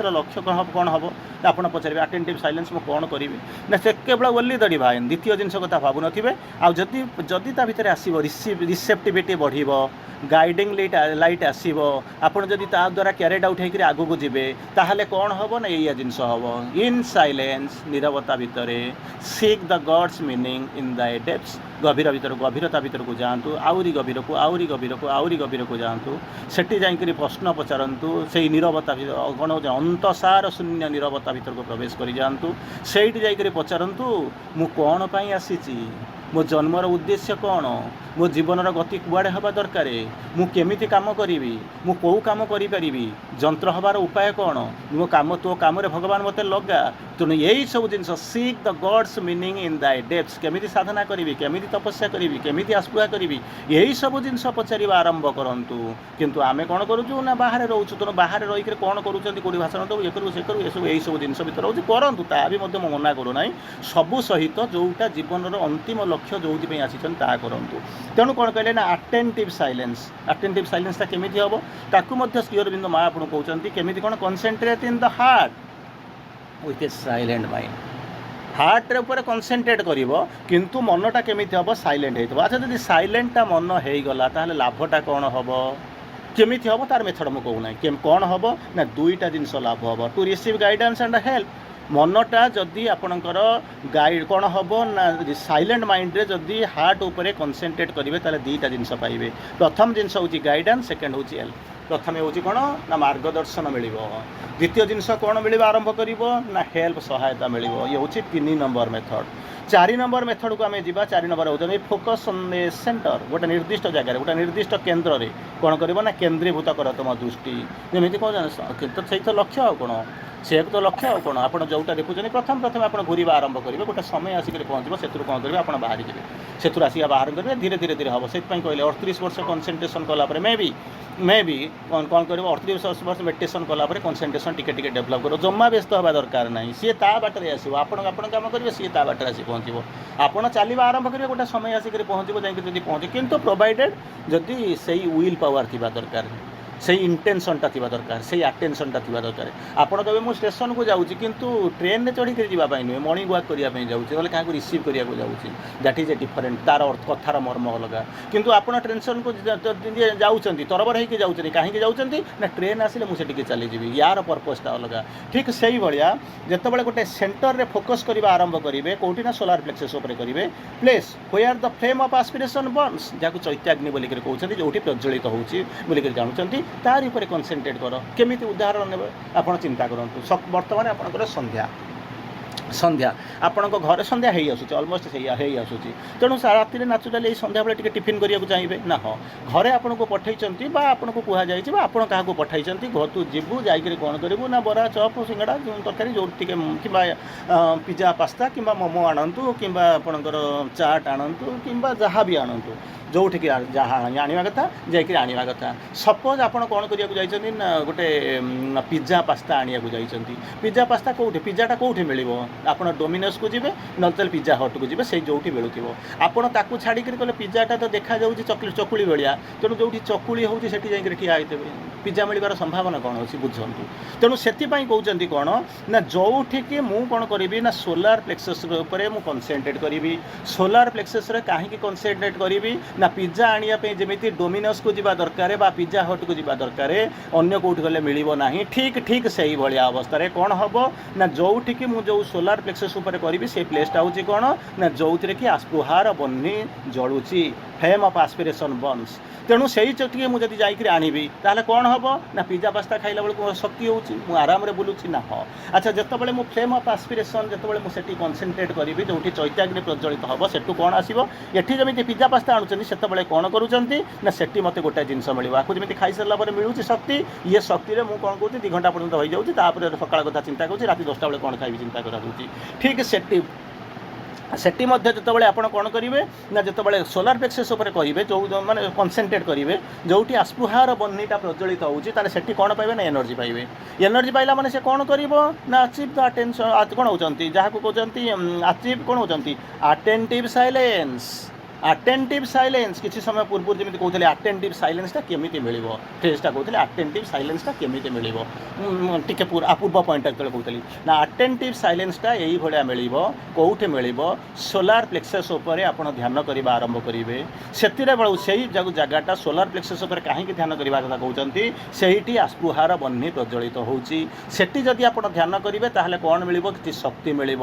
S1: लक्ष्य कौन हम आप पचारे अटेंटिव साइलेंस मुझे कौन करी ना से केवल ओनली द डिवाइन द्वितीय जिन कथा भावुन थे आदि भितर आसो रिसेप्टिविटी बढ़ गाइडिंग लाइट आसीबो आपण जदि ता द्वारा क्यारेड आउट होकर आगु को जीवे ताहले कौन हम ना या जिनस हम इन साइलेंस नीरवता भितरे seek the God's meaning in the depths गभीरता भितर को जातु आउरी गभीर को आउरी गभीर को आउरी गभीर को जातु सेठी जाइकरी प्रश्न पचारतु से नीरवता कौन हो अंतसार शून्य नीरवता भितर को प्रवेश कर जातु सेठी जाइकरी पचारतु मु कौन पाई आसीची मो जन्मर उद्देश्य कौन मो जीवनर गति कुआड़े हवा दरकार मु केमिति काम करी मु कौ काम करी जंत्र हबार उपाय कौन मो काम तो काम रे भगवान मते लगा तेणु यही सब जिन seek the God's meaning in the depths केमिति साधना करी केमिति तपस्या करी केमिति आस्पुहा करी यही सब जिन पचारिबा आरंभ करंतु किंतु आमे कौन करूचु ना बाहर रोचु तेणु बाहर रही कौन करूँ कौटी भाषण दो ये करूँ से करूँ सब यही सब जिन भितर रोचे करंतु ता भी मध्य मना करूना सबू सहित जोटा जीवन अंतिम लक्ष्य जो आसी करंतु तेणु कौन कहले ना अटेंटिव साइलेंस केमिति हम ताकू श्री अरविंद माँ आपको कहते केमिति कौन concentrate in the heart with a silent mind heart रे ऊपर कनसेंट्रेट करिवो किंतु मनटा केमिति हम साइलेंट हेतबो अच्छा जदि साइलेंटा मन हो गला ताहले लाभटा कौन हम केमिति हम तार मेथड मु कहूना कौन हम ना दुईटा जिनस लाभ हम to receive guidance and help मनटा जदि आपणकर गाइड कौन हम ना साइलेंट माइंड रे जदि हार्ट उपरे कनसेंट्रेट करेंगे ताले दुईटा जिनस पाइबे प्रथम जिनस हूँ गाइडेंस सेकेंड हूँ हेल्प प्रथम हूँ कौन ना मार्गदर्शन मिल द्वितीय जिनस कौन मिल आरंभ कर ना हेल्प सहायता मिल ये हूँ 3 नंबर मेथड 4 नंबर मेथड को आम जा 4 नंबर होती फोकस ऑन द सेंटर गोटे निर्दिष्ट जगह गोटे निर्दिष्ट केन्द्र में कौन कर ना केन्द्रीभूत कर तुम दृष्टि जमी कौन से तो लक्ष्य कौन से तो लक्ष्य कौन आप जोटा देखुं प्रथम प्रथम आप घूरवा आरंभ करेंगे गोटे समय आसिक पहुँचे से कौन करेंगे आप बाहर जाए से आसिक बाहर करेंगे धीरे धीरे धीरे हम से कहले 38 वर्ष कनसेंट्रेशन कलापर मे भी कौन कर 38 वर्ष मेडिटेशन कलापर कनसेंट्रेशन टिके डेभलप कर जमा व्यस्त हवा दरकार ना सी ता बाटर आसो आप कम करेंगे सी ता बाटर आसी पहुँचो आपड़ चलवा आरंभ करेंगे गोटे समय आसिक पहुँचो जाकि पहुँचे किंतु प्रोवाइडेड जदि से विल पावर थी दरकार से इंटेंशनटा थी दरकार से अटेंशनटा थी दरकार आपड़ कहे मुझे स्टेशन को जाऊँगी किंतु ट्रेन में चढ़ी जावाई नुहे मर्निंग वाक करने जाऊँगी क्या रिसीव करने जाऊँगी दैट इज ए डिफरेंट तार कथार मर्म अलग किंतु आप ट्रेन को जाऊँगी तरबर होकर जाऊँगी कहीं जाऊँगी ना ट्रेन आसिले मुझे चलीजी यार पर्पजटा अलग ठीक से भाया जिते गोटे सेंटर में फोकस करने आरंभ करेंगे कौटी ना सोलार प्लेक्सेस करेंगे place where the flame of aspiration burns जहाँ चैत्याग्नि बोलिक कहते जो प्रज्वलित होकर जानते तार ऊपर कनसेंट्रेट कर केमिति उदाहरण ने आप चिंता करूँ बर्तमान आपंकर संध्या आपण घर संध्या हो आसूँ अलमोस्ट से आसूँ तेणु राति नाचुराली संध्या बेले टिके टिफिन करने को चाहिए ना हाँ घरे आपन को पठे आपन को कहुई आप क्या पठे घर तू जीवु जाकर कौन करूँ ना बरा चप सिंगड़ा तरकारी जो टे कि पिज्जा पास्ता कि मोमो आणतु कि आपणकर चाट आणतु कि जहाँ भी आणतु जो जहाँ आने कथा जाकि आने कथा सपोज आप कौन करने ना गोटे पिज्जा पास्ता आने को पिज्जा पास्ता कौटे पिज्जाटा कौटे मिल आप डोमिनोस को जीवे ना पिज्जा हट को जीवे से जो मिलूँ आपड़ ताकू छाड़ी कले पिज्जाटा तो देखा जाऊँगी चकुली भाया तेणु जो चकुली होती से ठिया होते पिज्जा मिलवार संभावना कौन अच्छी बुझंतु तेणु से कहते कौन ना जोठिकी मु कौन करी ना सोलार प्लेक्सेस मुझे कनसेंट्रेट करी सोलार प्लेक्सेस कहीं कनसेंट्रेट करी ना पिज्जा आने जमी डोमिनोस को जीवा दरकार बा पिज्जा हट को जीवा दरकार अन्य कौट गले मिल ना ठीक ठीक से ही भाया अवस्था कौन हम ना जोठिकी मुझे सोलार प्लेक्सेस करी से प्लेसटा हूँ कौन ना जो कि आस्पृहार बन्ही जलुची फ्लेम ऑफ एस्पिरेशन बर्न्स तेणु से टी मुझे जाकर आनबी ताहले कौन हम ना पिज्जा पास्ता खाइला बेलू शक्ति हो आराम से बुलूची ना हाँ अच्छा जिते मुझे फ्लेम ऑफ एस्पिरेशन जिते मुझे कनसेंट्रेट करी जो चैत्याग्नि प्रज्वलित हम सेठू कौन आसो ये जमी पिज्जा पास्ता आणुच्च से कौन करुँच ना से मत गोटे जिनस मिले आपको जमी खाई सारा मिलूँ शक्ति ये शक्ति मुझे कौन कहूँ 2 घंटा पर्यटन हो जाऊँगी सकाल कथा चिंता करूँ रात 10टा बेले कौन खाई चिंता कराऊँगी ठीक सेठी सेठी जो आप कौन करेंगे ना जो सोलार प्लेक्सेस करेंगे जो मैंने कनसेंट्रेट करेंगे जोटी आस्पृहार बन्हीटा प्रज्वलित होती से कौन पाइबे ना एनर्जी पाइबे एनर्जी पाइला माने से कौन कर ना अचीव द अटेंशन कौन होती जहाँ को कहते अचीव कौन होती अटेंटिव साइलेंस आटेंटिव साइलेंस किसी समय पूर्व जमी कहते आटेंटिव साइलेंसटा केमी मिल फ्रेजटा कहते आटेंटिव साइलेंसटा केमी मिल टे पूर्व पॉइंट जो कहती ना आटेंटिव साइलेंसटा यही भाया मिल कौटे मिल सोलार प्लेक्सस उपर आप ध्यान करने आरंभ करेंगे से जगटा सोलार प्लेक्सस उपर कहीं ध्यान करने कथा कहते से आस्पृहार बन्ही प्रज्वलित होती जदि आप ध्यान करेंगे ताहले कौन मिल कि शक्ति मिल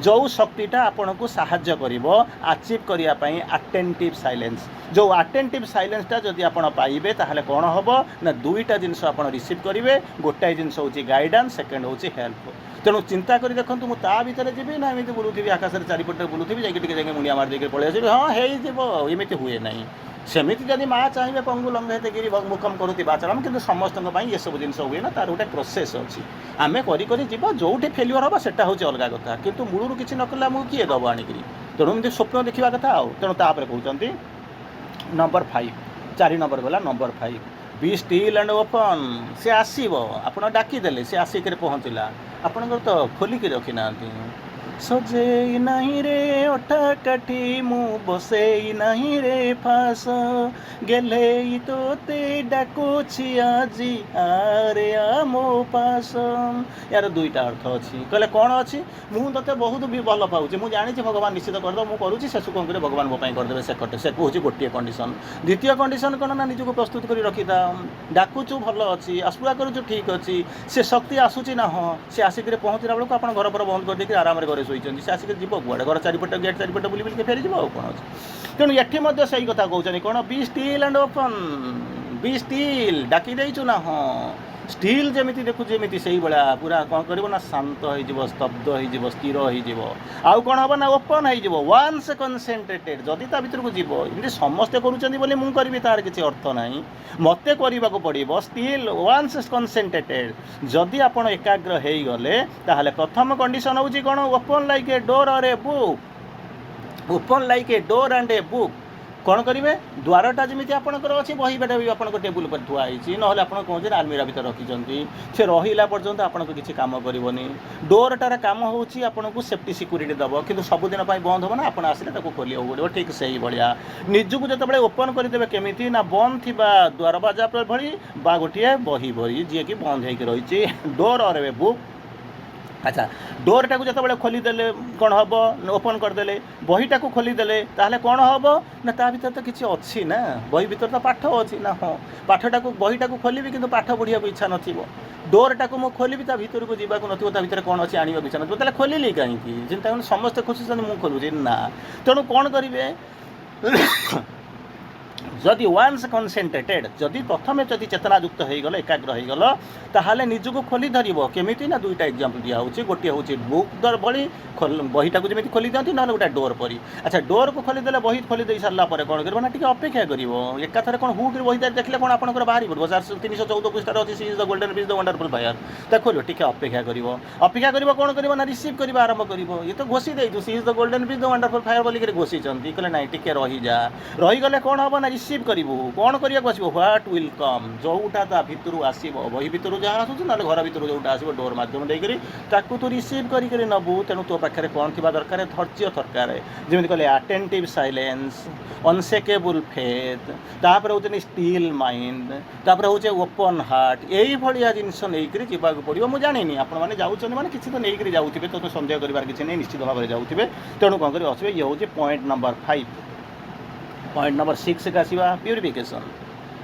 S1: जो शक्तिटा आपन को साहाय्य कर अचीव करने आटेंटिव साइलेंस जो आटेंटिव साइलेंसटा जदि आप पाइबे ताहले कौन हम ना दुईटा जिनस आप रिसीव करेंगे गोटाए जिनस हूँ गाइडेंस सेकेंड हूँ हेल्प तेणु चिंता कर देखो मुझे भितर जी ना एमती बुलूथी आकाश चारिपटे बुलूथी जाकि मुंडिया मार देकर पलि आसबि हाँ होमती हुए ना सेमती जदि माँ चाहिए पंगु लंघेतगिरी मुखम करुवा चलम कि समस्त ये सब जिन हुए ना तार गोटे प्रोसेस अच्छी आम कर जो फेल्युअर हम सेटा हूँ अलग कथा कि मूलू किसी न कले आमको किए दब आणिक तेणु एमती स्वप्न देखा कथा आउ तेणु तापर कहते नंबर 5 4 नंबर गला number 5 be still and open सी आसब आप डाकिदेले सी आसिक पहुँचला आपंकर तो खोलिकी रखी ना सजे नहीं रे अठा काठी मु बसे नहीं रे फास गेले तोते डाकुछि आजी आरे आ मो पास यार दुईटा अर्थ अच्छी कहले कौन अच्छी मुझे बहुत भी भल पाऊँ मुझे जानी भगवान निश्चित करदे मुझे करुँची शेष कौन कर भगवान मो करदे से हूँ गोटे कंडीशन द्वितीय कंडीशन कौन ना निजक प्रस्तुत कर रखिथा डाकुचु भल अच्छी आस्पुरा करुचु ठीक अच्छी से शक्ति आसूची ना हाँ सी आसिक पहुँचला बेलू आप घर पर बंद कर आराम घरे शोचती से आसिक जीव कुआड़े घर चारिपट गेट चारिपट बुली बुलिक फेरी जीव कौन अच्छे तेणु ये सही कथा कहते कौन be still and open be still डाकी देचु ना हाँ स्टिल जमी देखु जमी से भाया पूरा कौन कर शांत हो स्तब्ध हो स्थिर हो आउ कौन हम ना ओपन हो वन्स कनसेंट्रेटेड जदि ता भर को जीव एमती समस्ते करुँच मुझे करी तार किसी अर्थ ना मत करने पड़ो स्टिल वन्स कनसेंट्रेटेड जदि आप एकाग्र हो गले ताहले प्रथम कंडीशन हूँ कौन ओपन लाइक ए डोर और a book open like a door and a book कौन करेंगे द्वारटा जमी आपंकर अच्छी बही बेटा भी आप टेबुल पर थुआई ना आप कौन आलमीरा भर रखिंट से रहा पर्यंत आपको किसी कम करनी डोरटार कम हो सेफ्टी सिक्यूरीटी दब कि सबुदिन बंद हो ना आप आसिले खोल पड़ो ठीक से ही भाया निजक जो ओपन करदे केमी ना बंद थी द्वारबाजा भरी गोटे बही भरी जी कि बंद हो रही डोर और ए बुक अच्छा डोरटा को जो खोलीदे कौन हम ओपन करदे बहीटा को खोलीदे ताहले कौन हम ना ता भर तो किसी अच्छी ना बही भर तो पाठ अच्छी ना हाँ पाठटा को बहीटा को खोलि कि पाठ पढ़ा इच्छा नथिबो डोरटा को मुझे खोलि भर को जावाक ना कौन अच्छी आने इच्छा ना ताहले खोलिली कहीं चिंता समस्ते खुशी मुझे खोलुची ना तेणु कौन करेंगे जदि वन्स कनसेंट्रेटेड जदि प्रथम जदि चेतनायुक्त होगल एकाग्र होगल ताहले निजक खोली धर केमी ना दुईटा एग्जाम्पल दिखाई गोटे हूँ बुक दर भली बहीटा को जमी खोली दिखाती ना गोटे डोर परी अच्छा डोर को खोलीदे बही खोली दे सारापर कौन कर टी अपेक्षा कर एकाथर कौन हुक बही देखले कौन आप बाहर पड़ो 314 पृष्ठार अच्छी सी इज द गोल्डन बीज द वंडरफुल फायर खोलो टी अपेक्षा कर कौन कर ना रिसीव कर आरंभ कर ये तो घोषी दे सी इज द गोल्डन बीज द वंडरफुल फायर बोलिक घोषी कहले ना टी रहीजा रहीगले कौन हम ना रिसीव करूँ कौन करने आसो ह्वाट विल कम जोटा ता भितर आसो बही भितर जहाँ आसूँ ना घर भितर जोटा आसो डोर मध्यम देकर तू रिसीव कर नबू तेणु तो पाखे कौन थी दरकार धैर्य दरकार जमी कहले आटेंटिव साइलेंस अनसेकेबल फेथ तापर हूँ स्टिल माइंड तापर हूँ ओपन हार्ट यही भाया जिनस नहीं जावाक पड़ो मुझे जानी आपण मैंने जाऊँ मैंने किसी तो नहीं जाऊे तो सन्देह कर किसी नहीं निश्चित भाव में जाऊे तेणु कौन कर असबे ये हूँ पॉइंट नंबर 5 पॉइंट नंबर 6 का आसवा प्यूरिफिकेशन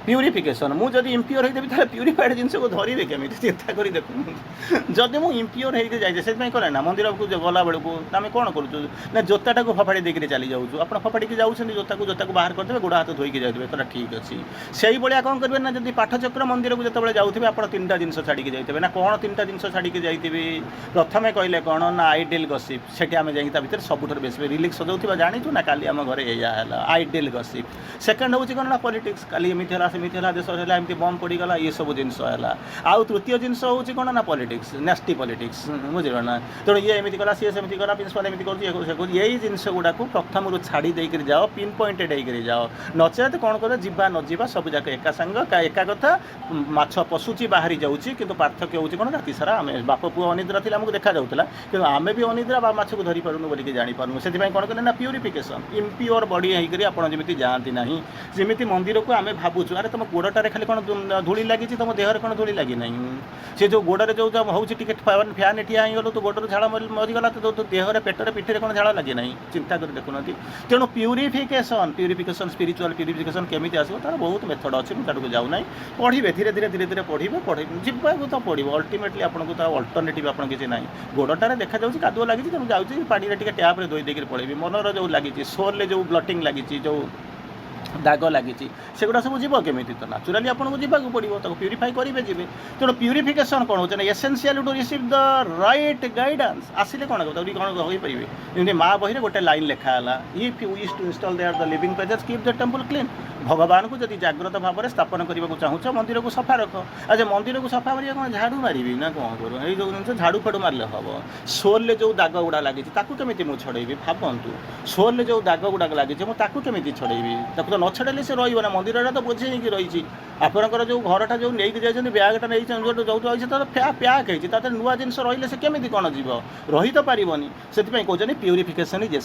S1: प्यूरिफिकेशन मुझे इम्प्योर होदेवी तो प्यूरीफाइड जिनस को धरवे केमी चिंता कर देखो जदि मुझे इम्प्योर होते जाए से कहे ना मंदिर को गला बेलू आम कौन करूँ ना जोताटा को फफाड़ी देकर चली जाऊँ आप फफाड़ी जाऊँ जोता को बाहर करदे गोड़ हाथ धोईक जाए तो ठीक अच्छे से भाया कौन करेंगे ना जब पाठचक्र मंदिर को जो जाऊे आप 3टा जिन छाड़ी जाइए ना कौन 3टा जिन छाड़ी जाइए प्रथम कहले कौन ना आइडियल गसिप से आम जाइए सबुठ बेस रिलिक्स सजाऊा जाचु ना काली आम घर या आइडियल गसिप सेकेंड हूँ कौन ना पॉलिटिक्स काली एमती है ସେମିତି ହେଲା ଦେଶ ହେଲା ଏମିତି ବମ୍ ପଡ଼ିଗଲା ये ସବୁ ଜିନିଷ ହେଲା। ଆଉ ତୃତୀୟ ଜିନିଷ ହେଉଛି କ'ଣ ନା ପଲିଟିକ୍ସ ନ୍ୟାସ୍ଟି ପଲିଟିକ୍ସ ବୁଝିଲ ନା। ତେଣୁ ଇଏ ଏମିତି କଲା ସିଏ ସେମିତି କଲା ପ୍ରିନ୍ସିପାଲ ଏମିତି କରୁଛି ଇଏ କରୁଛି ଏଇ ଜିନିଷ ଗୁଡ଼ାକୁ ପ୍ରଥମରୁ ଛାଡ଼ି ଦେଇକରି ଯାଅ ପିନ୍ ପଏଣ୍ଟେଡ୍ ହେଇକରି ଯାଅ ନଚେତ କ'ଣ କର ଯିବା ନ ଯିବା ସବୁ ଯାକ ଏକା ସାଙ୍ଗ ଏକା କଥା ମାଛ ପଶୁଛି ବାହାରି ଯାଉଛି କିନ୍ତୁ ପାର୍ଥକ୍ୟ ହେଉଛି କ'ଣ ରାତି ସାରା ଆମେ ବାପ ପୁଅ ଅନିଦ୍ରା ଥିଲା ଆମକୁ ଦେଖାଯାଉଥିଲା କିନ୍ତୁ ଆମେ ବି ଅନିଦ୍ରା ବା ମାଛକୁ ଧରିପାରୁନୁ ବୋଲିକି ଜାଣିପାରୁନୁ ସେଥିପାଇଁ କ'ଣ କଲେ ନା ପ୍ୟୁରିଫିକେସନ୍ ଇମ୍ପିଓର ବଡ଼ି ହେଇକରି ଆପଣ ଯେମିତି ଯାଆନ୍ତି ନାହିଁ ଯେମିତି ମନ୍ଦିରକୁ ଆମେ ଭାବୁଛୁ ଆରେ ତୁମ ଗୋଡ଼ଟାରେ ଖାଲି କ'ଣ ଧୂଳି ଲାଗିଛି ତୁମ ଦେହରେ କ'ଣ ଧୂଳି ଲାଗିନାହିଁ ସେ ଯେଉଁ ଗୋଡ଼ରେ ଯେଉଁ ହେଉଛି ଟିକେ ଫ୍ୟାନ୍ ଠିଆ ହେଇଗଲୁ ତୁ ଗୋଡ଼ରୁ ଝାଳ ମରିଗଲା ତ ଦେହରେ ପେଟରେ ପିଠିରେ କ'ଣ ଝାଳ ଲାଗେ ନାହିଁ ଚିନ୍ତା କରି ଦେଖୁନାହାନ୍ତି। ତେଣୁ ପ୍ୟୁରିଫିକେସନ୍ ସ୍ପିରିଚୁଆଲ୍ ପ୍ୟୁରିଫିକେସନ୍ କେମିତି ଆସିବ ତାର ବହୁତ ମେଥଡ଼ ଅଛି ମୁଁ ତାକୁ ଯାଉନାହିଁ ପଢ଼ିବେ ଧୀରେ ଧୀରେ ପଢ଼ିବେ ଯିବାକୁ ତ ପଡ଼ିବ ଅଲ୍ଟିମେଟଲି ଆପଣଙ୍କୁ ତ ଅଲ୍ଟରନେଟିଭ୍ ଆପଣ କିଛି ନାହିଁ ଗୋଡ଼ଟାରେ ଦେଖାଯାଉଛି କାଦୁଅ ଲାଗିଛି ତେଣୁ ଯାଉଛି ପାଣିରେ ଟିକେ ଟ୍ୟାପ୍ରେ ଧୋଇ ଦେଇକରି ପଳେଇବି ମନର ଯେଉଁ ଲାଗିଛି ସୋଲ୍ରେ ଯେଉଁ ବ୍ଲଟିଂ ଲାଗିଛି ଯେଉଁ ଦାଗ ଲାଗିଛି ସେଗୁଡ଼ା ସବୁ ଯିବ କେମିତି ତ ନ୍ୟାଚୁରାଲି ଆପଣଙ୍କୁ ଯିବାକୁ ପଡ଼ିବ ତାକୁ ପ୍ୟୁରିଫାଇ କରିବେ ଯିବେ। ତେଣୁ ପ୍ୟୁରିଫିକେସନ୍ କ'ଣ ହେଉଛି ନା essential two receive the right guidance ଆସିଲେ କ'ଣ ହେବ ତାକୁ କ'ଣ ହୋଇପାରିବେ ଯେମିତି ମା ବହିରେ ଗୋଟେ ଲାଇନ୍ ଲେଖା ହେଲା if you wish to install there the living presence keep the temple clean ଭଗବାନଙ୍କୁ ଯଦି ଜାଗ୍ରତ ଭାବରେ ସ୍ଥାପନ କରିବାକୁ ଚାହୁଁଛ ମନ୍ଦିରକୁ ସଫା ରଖ ଆଚ୍ଛା ମନ୍ଦିରକୁ ସଫା ମାରିବା କ'ଣ ଝାଡ଼ୁ ମାରିବି ନା କ'ଣ କରୁ ଏଇ ଯେଉଁ ଜିନିଷ ଝାଡ଼ୁ ଫାଡ଼ୁ ମାରିଲେ ହେବ। ସୋଲ୍ରେ ଯେଉଁ ଦାଗ ଗୁଡ଼ା ଲାଗିଛି ତାକୁ କେମିତି ମୁଁ ଛଡ଼େଇବି ଭାବନ୍ତୁ ସୋଲ୍ରେ ଯେଉଁ ଦାଗ ଗୁଡ଼ାକ ଲାଗିଛି ମୁଁ ତାକୁ କେମିତି ଛଡ଼େଇବି ତାକୁ ତ ନ ଛଡ଼େଇଲେ ସେ ରହିବ ନା ମନ୍ଦିରଟା ତ ବୋଝେଇ ହେଇକି ରହିଛି ଆପଣଙ୍କର ଯେଉଁ ଘରଟା ଯେଉଁ ନେଇକି ଯାଇଛନ୍ତି ବ୍ୟାଗ୍ଟା ନେଇଛନ୍ତି ଯେଉଁଠୁ ରହିଛି ତାର ପ୍ୟାକ୍ ହେଇଛି ତା ଦେହରେ ନୂଆ ଜିନିଷ ରହିଲେ ସେ କେମିତି କ'ଣ ଯିବ ରହି ତ ପାରିବନି ସେଥିପାଇଁ କହୁଛନ୍ତି ପ୍ୟୁରିଫିକେସନ୍ ଇଜ୍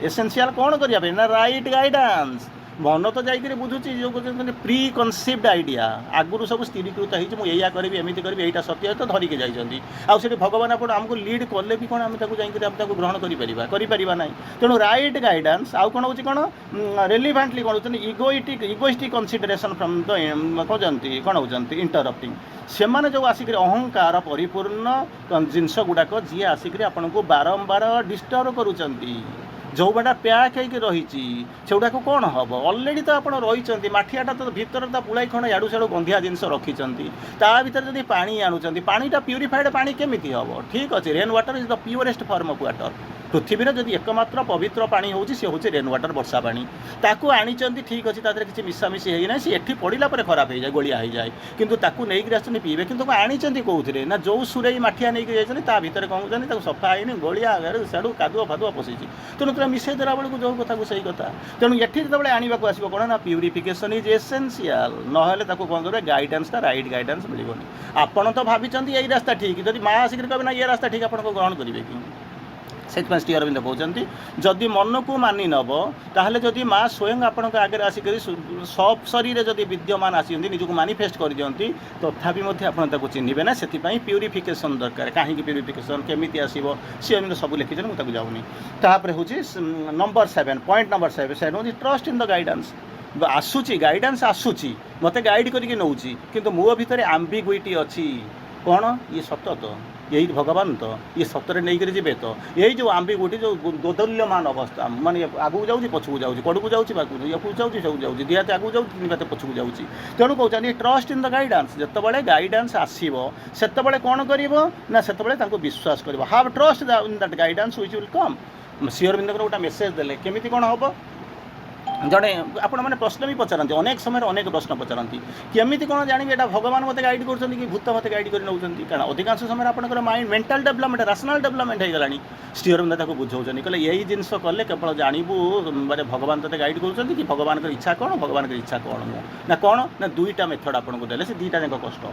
S1: ଏସେନ୍ସିଆଲ୍ କ'ଣ କରିବା ପାଇଁ ନା ରାଇଟ୍ ଗାଇଡାନ୍ସ ମନ ତ ଯାଇକରି ବୁଝୁଛି ଯେଉଁ କହୁଛନ୍ତି ପ୍ରି କନସିପ୍ଡ ଆଇଡ଼ିଆ ଆଗରୁ ସବୁ ସ୍ଥିରୀକୃତ ହେଇଛି ମୁଁ ଏଇଆ କରିବି ଏମିତି କରିବି ଏଇଟା ସତ୍ୟ ତ ଧରିକି ଯାଇଛନ୍ତି ଆଉ ସେଠି ଭଗବାନ ଆପଣ ଆମକୁ ଲିଡ୍ କଲେ ବି କ'ଣ ଆମେ ତାକୁ ଯାଇକରି ଆମେ ତାକୁ ଗ୍ରହଣ କରିପାରିବା ନାହିଁ। ତେଣୁ ରାଇଟ୍ ଗାଇଡାନ୍ସ ଆଉ କ'ଣ ହେଉଛି କ'ଣ ରେଲିଭାଣ୍ଟଲି କ'ଣ ହେଉଛନ୍ତି ଇଗୋଇଷ୍ଟିକ୍ କନସିଡରେସନ୍ ଫ୍ରମ୍ ଦ କହୁଛନ୍ତି କ'ଣ ହେଉଛନ୍ତି ଇଣ୍ଟରପ୍ଟିଂ ସେମାନେ ଯେଉଁ ଆସିକରି ଅହଙ୍କାର ପରିପୂର୍ଣ୍ଣ ଜିନିଷ ଗୁଡ଼ାକ ଯିଏ ଆସିକରି ଆପଣଙ୍କୁ ବାରମ୍ବାର ଡିଷ୍ଟର୍ବ କରୁଛନ୍ତି ଯେଉଁଟା ପ୍ୟାକ୍ ହେଇକି ରହିଛି ସେଗୁଡ଼ାକୁ କ'ଣ ହେବ ଅଲରେଡ଼ି ତ ଆପଣ ରହିଛନ୍ତି ମାଠିଆଟା ତ ଭିତରେ ତା ପୁଳାଇ ଖଣ୍ଡ ଇଆଡ଼ୁ ସିଆଡ଼ୁ ଗନ୍ଧିଆ ଜିନିଷ ରଖିଛନ୍ତି ତା ଭିତରେ ଯଦି ପାଣି ଆଣୁଛନ୍ତି ପାଣିଟା ପ୍ୟୁରିଫାଏଡ଼୍ ପାଣି କେମିତି ହେବ ଠିକ୍ ଅଛି rain water is the purest form of water ପୃଥିବୀରେ ଯଦି ଏକମାତ୍ର ପବିତ୍ର ପାଣି ହେଉଛି ସେ ହେଉଛି ରେନ୍ ୱାଟର୍ ବର୍ଷା ପାଣି ତାକୁ ଆଣିଛନ୍ତି ଠିକ୍ ଅଛି ତା ଦେହରେ କିଛି ମିଶାମିଶି ହେଇନାହିଁ ସେ ଏଠି ପଡ଼ିଲା ପରେ ଖରାପ ହେଇଯାଏ ଗୋଳିଆ ହେଇଯାଏ କିନ୍ତୁ ତାକୁ ନେଇକି ଆସୁଛନ୍ତି ପିଇବେ କିନ୍ତୁ ତାକୁ ଆଣିଛନ୍ତି କେଉଁଥିରେ ନା ଯେଉଁ ସୁରେଇ ମାଠିଆ ନେଇକି ଯାଇଛନ୍ତି ତା ଭିତରେ କ'ଣ କହୁଛନ୍ତି ତାକୁ ସଫା ହେଇନି ଗୋଳିଆ ସିଆଡ଼ୁ କାଦୁଅ ଫାଦୁଅ ପଶିଛି ତେଣୁ ତୁମେ ମିଶାଇ ଦେଲା ବେଳକୁ ଯେଉଁ କଥାକୁ ସେଇ କଥା ତେଣୁ ଏଠି ଯେତେବେଳେ ଆଣିବାକୁ ଆସିବ କ'ଣ ନା ପ୍ୟୁରିଫିକେସନ୍ ଇଜ୍ ଏସେନ୍ସିଆଲ୍ ନହେଲେ ତାକୁ କ'ଣ କରିବେ ଗାଇଡାନ୍ସଟା ରାଇଟ୍ ଗାଇଡାନ୍ସ ମିଳିବନି। ଆପଣ ତ ଭାବିଛନ୍ତି ଏଇ ରାସ୍ତା ଠିକ୍ ଯଦି ମା ଆସିକରି କହିବେ ନା ଏ ରାସ୍ତା ଠିକ୍ ଆପଣଙ୍କୁ ଗ୍ରହଣ କରିବେ କି ସେଥିପାଇଁ ଶ୍ରୀ ଅରବିନ୍ଦ କହୁଛନ୍ତି ଯଦି ମନକୁ ମାନି ନେବ ତାହେଲେ ଯଦି ମା ସ୍ୱୟଂ ଆପଣଙ୍କ ଆଗରେ ଆସିକରି ସପସରୀରେ ଯଦି ବିଦ୍ୟମାନ ଆସିଛନ୍ତି ନିଜକୁ ମାନିଫେଷ୍ଟ କରିଦିଅନ୍ତି ତଥାପି ମଧ୍ୟ ଆପଣ ତାକୁ ଚିହ୍ନିବେ ନା ସେଥିପାଇଁ ପ୍ୟୁରିଫିକେସନ୍ ଦରକାର କାହିଁକି ପ୍ୟୁରିଫିକେସନ୍ କେମିତି ଆସିବ ଶ୍ରୀ ଅରବିନ୍ଦ ସବୁ ଲେଖିଛନ୍ତି ମୁଁ ତାକୁ ଯାଉନି। ତାପରେ ହେଉଛି ନମ୍ବର 7 ପଏଣ୍ଟ ନମ୍ବର 7 ହେଉଛି ଟ୍ରଷ୍ଟ ଇନ୍ ଦ ଗାଇଡାନ୍ସ ଆସୁଛି ଗାଇଡାନ୍ସ ଆସୁଛି ମୋତେ ଗାଇଡ଼ କରିକି ନେଉଛି କିନ୍ତୁ ମୋ ଭିତରେ ଆମ୍ବିଗୁଇଟି ଅଛି କ'ଣ ଇଏ ସତ ତ यही भगवान तो ये सतरे नहीं कर जीवे तो यही जो आम्बिगुटी जो दोदल्यमान अवस्था माने आगू जाऊँगी पछू जाऊँगी कड़कू जाऊँगी बाकू जाऊँगी सब जाऊँगी दिहाते आगू जाऊँगी निहाते पछू जाऊँगी तेणु कहते ट्रस्ट इन द गाइडेंस जितेबाला गाइडेंस आसो से कौन कर विश्वास कर have trust in that guidance which will come. Shri Aurobindo गोटे मेसेज देले केमिति कौन हम जड़े आपण मैंने प्रश्न भी पचारती अनेक समय अनेक प्रश्न पचारती केमी कौन जानवी एटा भगवान मत गाइड कर भूत मत गाइड कर कारण अधिकांश समय आपंकर mind mental development rational development हो गलानी श्री अरविंद ताको बुझाऊँ कहले यही जिनस कले केवल जानबू माने भगवान ते गाइड कर भगवान इच्छा कौन भगवान इच्छा कौन ना कौन ना दुईटा मेथड आपको देले से दुईटा जाक कष्ट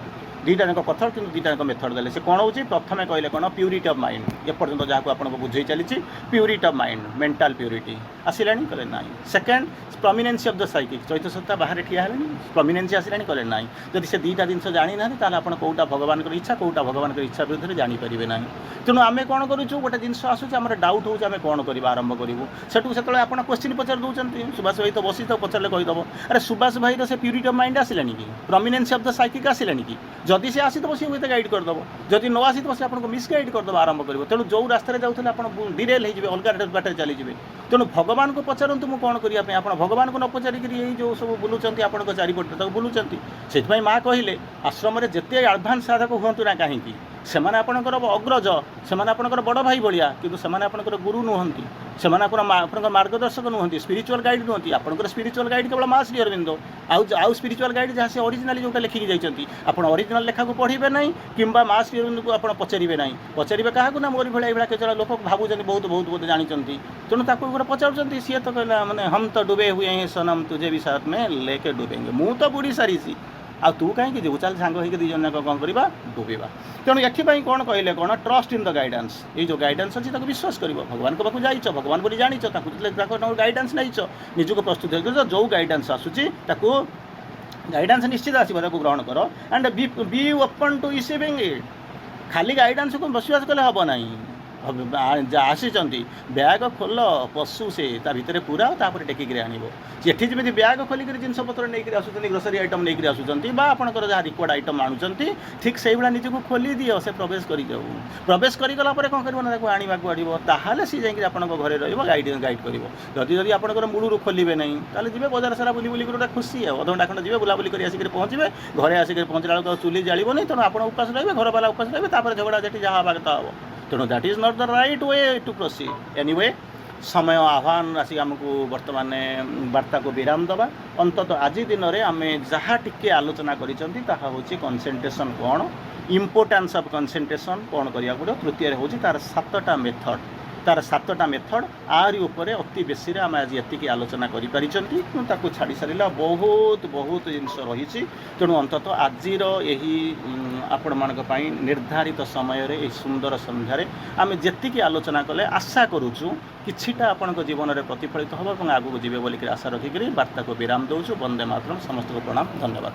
S1: दुईटा जाक कथ कि दुईटा जाक मेथड देले से कौन हो प्रथम कहले कौन प्यूरीटी ऑफ माइंड एपर्यंत जहाँ आपको बुझे चली प्यूरीटी ऑफ माइंड मेंटल प्यूरीटी आसला कहले ना सेकेंड प्रमिनेंसी ऑफ द साइकिक चैत सत्ता बाहर ठिया प्रमिनेंसी आसला कहले ना जब से दुईटा जिन जानी ना ताल आप कौटा भगवान इच्छा कौटा भगवान इच्छा विरुद्ध जानीपारे ना तेणु आम कौन करूँ गोटे जिनस आसूँ आम डाउट हो कौन कर आरंभ करूँ सेठू से आप क्वेश्चन पचार दूसरी सुभाष भाई तो बसी तो पचारे कहीदेव अरे सुभाष भाई तो से प्यूरीटी ऑफ माइंड आसला कि प्रमिनेंसी ऑफ द साइकिक आसला कि जदि से आसी तो सी हुए गाइड करदेव जदि न आसी तो सी आपको मिसगाइड करदेव आरंभ कर तेणु जो रास्ते जाते आप डिरेल हो अलग बाटे चलीजे तेणु भगवान को पचारतु मुझे कौन करने आप भगवान को न पचारिक जो सब बुलूँ आपको चारिपटे बुलूँ से माँ कहले आश्रम जिते एडभांस साधक हूँ ना कहीं ସେମାନେ ଆପଣଙ୍କର ଅଗ୍ରଜ, ସେମାନେ ଆପଣଙ୍କର ବଡ଼ ଭାଇ ଭଳିଆ, କିନ୍ତୁ ସେମାନେ ଆପଣଙ୍କର ଗୁରୁ ନୁହନ୍ତି, ସେମାନେ ଆପଣଙ୍କ ମାର୍ଗଦର୍ଶକ ନୁହନ୍ତି, ସ୍ପିରିଚୁଆଲ୍ ଗାଇଡ଼ ନୁହନ୍ତି। ଆପଣଙ୍କର ସ୍ପିରିଚୁଆଲ୍ ଗାଇଡ଼ କେବଳ ମା ଶ୍ରୀ ଅରବିନ୍ଦ। ଆଉ ସ୍ପିରିଚୁଆଲ୍ ଗାଇଡ଼ ଯାହା ସେ ଅରିଜିନାଲି ଯେଉଁଟା ଲେଖିକି ଯାଇଛନ୍ତି, ଆପଣ ଅରିଜିନାଲ୍ ଲେଖାକୁ ପଢ଼ିବେ ନାହିଁ କିମ୍ବା ମା ଶ୍ରୀ ଅରବିନ୍ଦଙ୍କୁ ଆପଣ ପଚାରିବେ ନାହିଁ। ପଚାରିବେ କାହାକୁ ନା ମୋରି ଭଳିଆ ଏଇଭଳିଆ କେତେଜଣ ଲୋକ ଭାବୁଛନ୍ତି ବହୁତ ବହୁତ ବହୁତ ଜାଣିଛନ୍ତି, ତେଣୁ ତାକୁ ଗୋଟେ ପଚାରୁଛନ୍ତି। ସିଏ ତ କହିଲା ମାନେ ହମ୍ ତ ଡୁବେ ହୁଏ ହିଁ ସନମ ତୁଝେ ବି ସାଥ ମେ ଲେକେ ଡୁବେଙ୍ଗେ, ମୁଁ ତ ବୁଡ଼ି ସାରିଛି, ଆଉ ତୁ କାହିଁକି ଯିବୁ, ଚାଲ ସାଙ୍ଗ ହେଇକି ଦୁଇ ଜଣ ଯାକ କ'ଣ କରିବା, ଡୁବିବା। ତେଣୁ ଏଥିପାଇଁ କ'ଣ କହିଲେ, କ'ଣ ଟ୍ରଷ୍ଟ ଇନ୍ ଦ ଗାଇଡାନ୍ସ। ଏଇ ଯେଉଁ ଗାଇଡାନ୍ସ ଅଛି ତାକୁ ବିଶ୍ୱାସ କରିବ। ଭଗବାନଙ୍କ ପାଖକୁ ଯାଇଛ, ଭଗବାନ ବୋଲି ଜାଣିଛ, ତାଙ୍କୁ ଗାଇଡାନ୍ସ ନେଇଛ, ନିଜକୁ ପ୍ରସ୍ତୁତ କରିଛ। ଯେଉଁ ଗାଇଡାନ୍ସ ଆସୁଛି ତାକୁ ଗାଇଡାନ୍ସ ନିଶ୍ଚିତ ଆସିବ, ତାକୁ ଗ୍ରହଣ କର and be open to receiving it. ଖାଲି ଗାଇଡାନ୍ସକୁ ବିଶ୍ୱାସ କଲେ ହେବ ନାହିଁ। ଆସିଛନ୍ତି ବ୍ୟାଗ ଖୋଲ, ପଶୁ ସେ ତା ଭିତରେ ପୁରା, ତାପରେ ଟେକିକିରି ଆଣିବ। ଏଠି ଯେମିତି ବ୍ୟାଗ ଖୋଲିକିରି ଜିନିଷପତ୍ର ନେଇକରି ଆସୁଛନ୍ତି, ଗ୍ରୋସରୀ ଆଇଟମ୍ ନେଇକରି ଆସୁଛନ୍ତି ବା ଆପଣଙ୍କର ଯାହା ରିକ୍ୱାର୍ଡ଼ ଆଇଟମ୍ ଆଣୁଛନ୍ତି, ଠିକ୍ ସେଇଭଳିଆ ନିଜକୁ ଖୋଲି ଦିଅ, ସେ ପ୍ରବେଶ କରିଯାଉ। ପ୍ରବେଶ କରିଗଲା ପରେ କ'ଣ କରିବ ନା, ତାକୁ ଆଣିବାକୁ ଆଣିବ, ତାହେଲେ ସିଏ ଯାଇକି ଆପଣଙ୍କ ଘରେ ରହିବ, ଗାଇଡ଼ କରିବ। ଯଦି ଆପଣଙ୍କର ମୂଳରୁ ଖୋଲିବେ ନାହିଁ, ତାହେଲେ ଯିବେ ବଜାର ସାରା ବୁଲି ଗୋଟେ ଖୁସି, ଆଉ ଅଧଘଣ୍ଟା ଖଣ୍ଡେ ଯିବେ, ବୁଲାବୁଲି କରି ଆସିକି ପହଞ୍ଚିବେ। ଘରେ ଆସିକି ପହଞ୍ଚିଲା ବେଳକୁ ଆଉ ଚୁଲି ଜାଳିବନି, ତେଣୁ ଆପଣ ଉପାସ ରହିବେ, ଘରବାଲା ଉପାସ ରହିବେ, ତାପରେ ଝଗଡ଼ା ଝାଟି ଯାହା ହେବା କଥା ହେବ। ତେଣୁ that is not the right way to proceed. Anyway, ସମୟ ଆହ୍ୱାନ ଆସିକି ଆମକୁ ବର୍ତ୍ତମାନ ବାର୍ତ୍ତାକୁ ବିରାମ ଦେବା। ଅନ୍ତତଃ ଆଜି ଦିନରେ ଆମେ ଯାହା ଟିକେ ଆଲୋଚନା କରିଛନ୍ତି ତାହା ହେଉଛି କନସେଣ୍ଟ୍ରେସନ୍ କ'ଣ, ଇମ୍ପୋର୍ଟାନ୍ସ ଅଫ୍ କନସେଣ୍ଟ୍ରେସନ୍ କ'ଣ କରିବାକୁ ପଡ଼ିବ। ତୃତୀୟରେ ହେଉଛି ତା'ର 7ଟା ମେଥଡ଼। ଆରି ଉପରେ ଅତି ବେଶୀରେ ଆମେ ଆଜି ଏତିକି ଆଲୋଚନା କରିପାରିଛନ୍ତି। ତାକୁ ଛାଡ଼ି ସାରିଲା ବହୁତ ଜିନିଷ ରହିଛି। ତେଣୁ ଅନ୍ତତଃ ଆଜିର ଏହି ଆପଣମାନଙ୍କ ପାଇଁ ନିର୍ଦ୍ଧାରିତ ସମୟରେ, ଏହି ସୁନ୍ଦର ସନ୍ଧ୍ୟାରେ ଆମେ ଯେତିକି ଆଲୋଚନା କଲେ, ଆଶା କରୁଛୁ କିଛିଟା ଆପଣଙ୍କ ଜୀବନରେ ପ୍ରତିଫଳିତ ହେବ ଏବଂ ଆଗକୁ ଯିବେ ବୋଲିକି ଆଶା ରଖିକରି ବାର୍ତ୍ତାକୁ ବିରାମ ଦେଉଛୁ। ବନ୍ଦେ ମାତରମ୍। ସମସ୍ତଙ୍କୁ ପ୍ରଣାମ, ଧନ୍ୟବାଦ।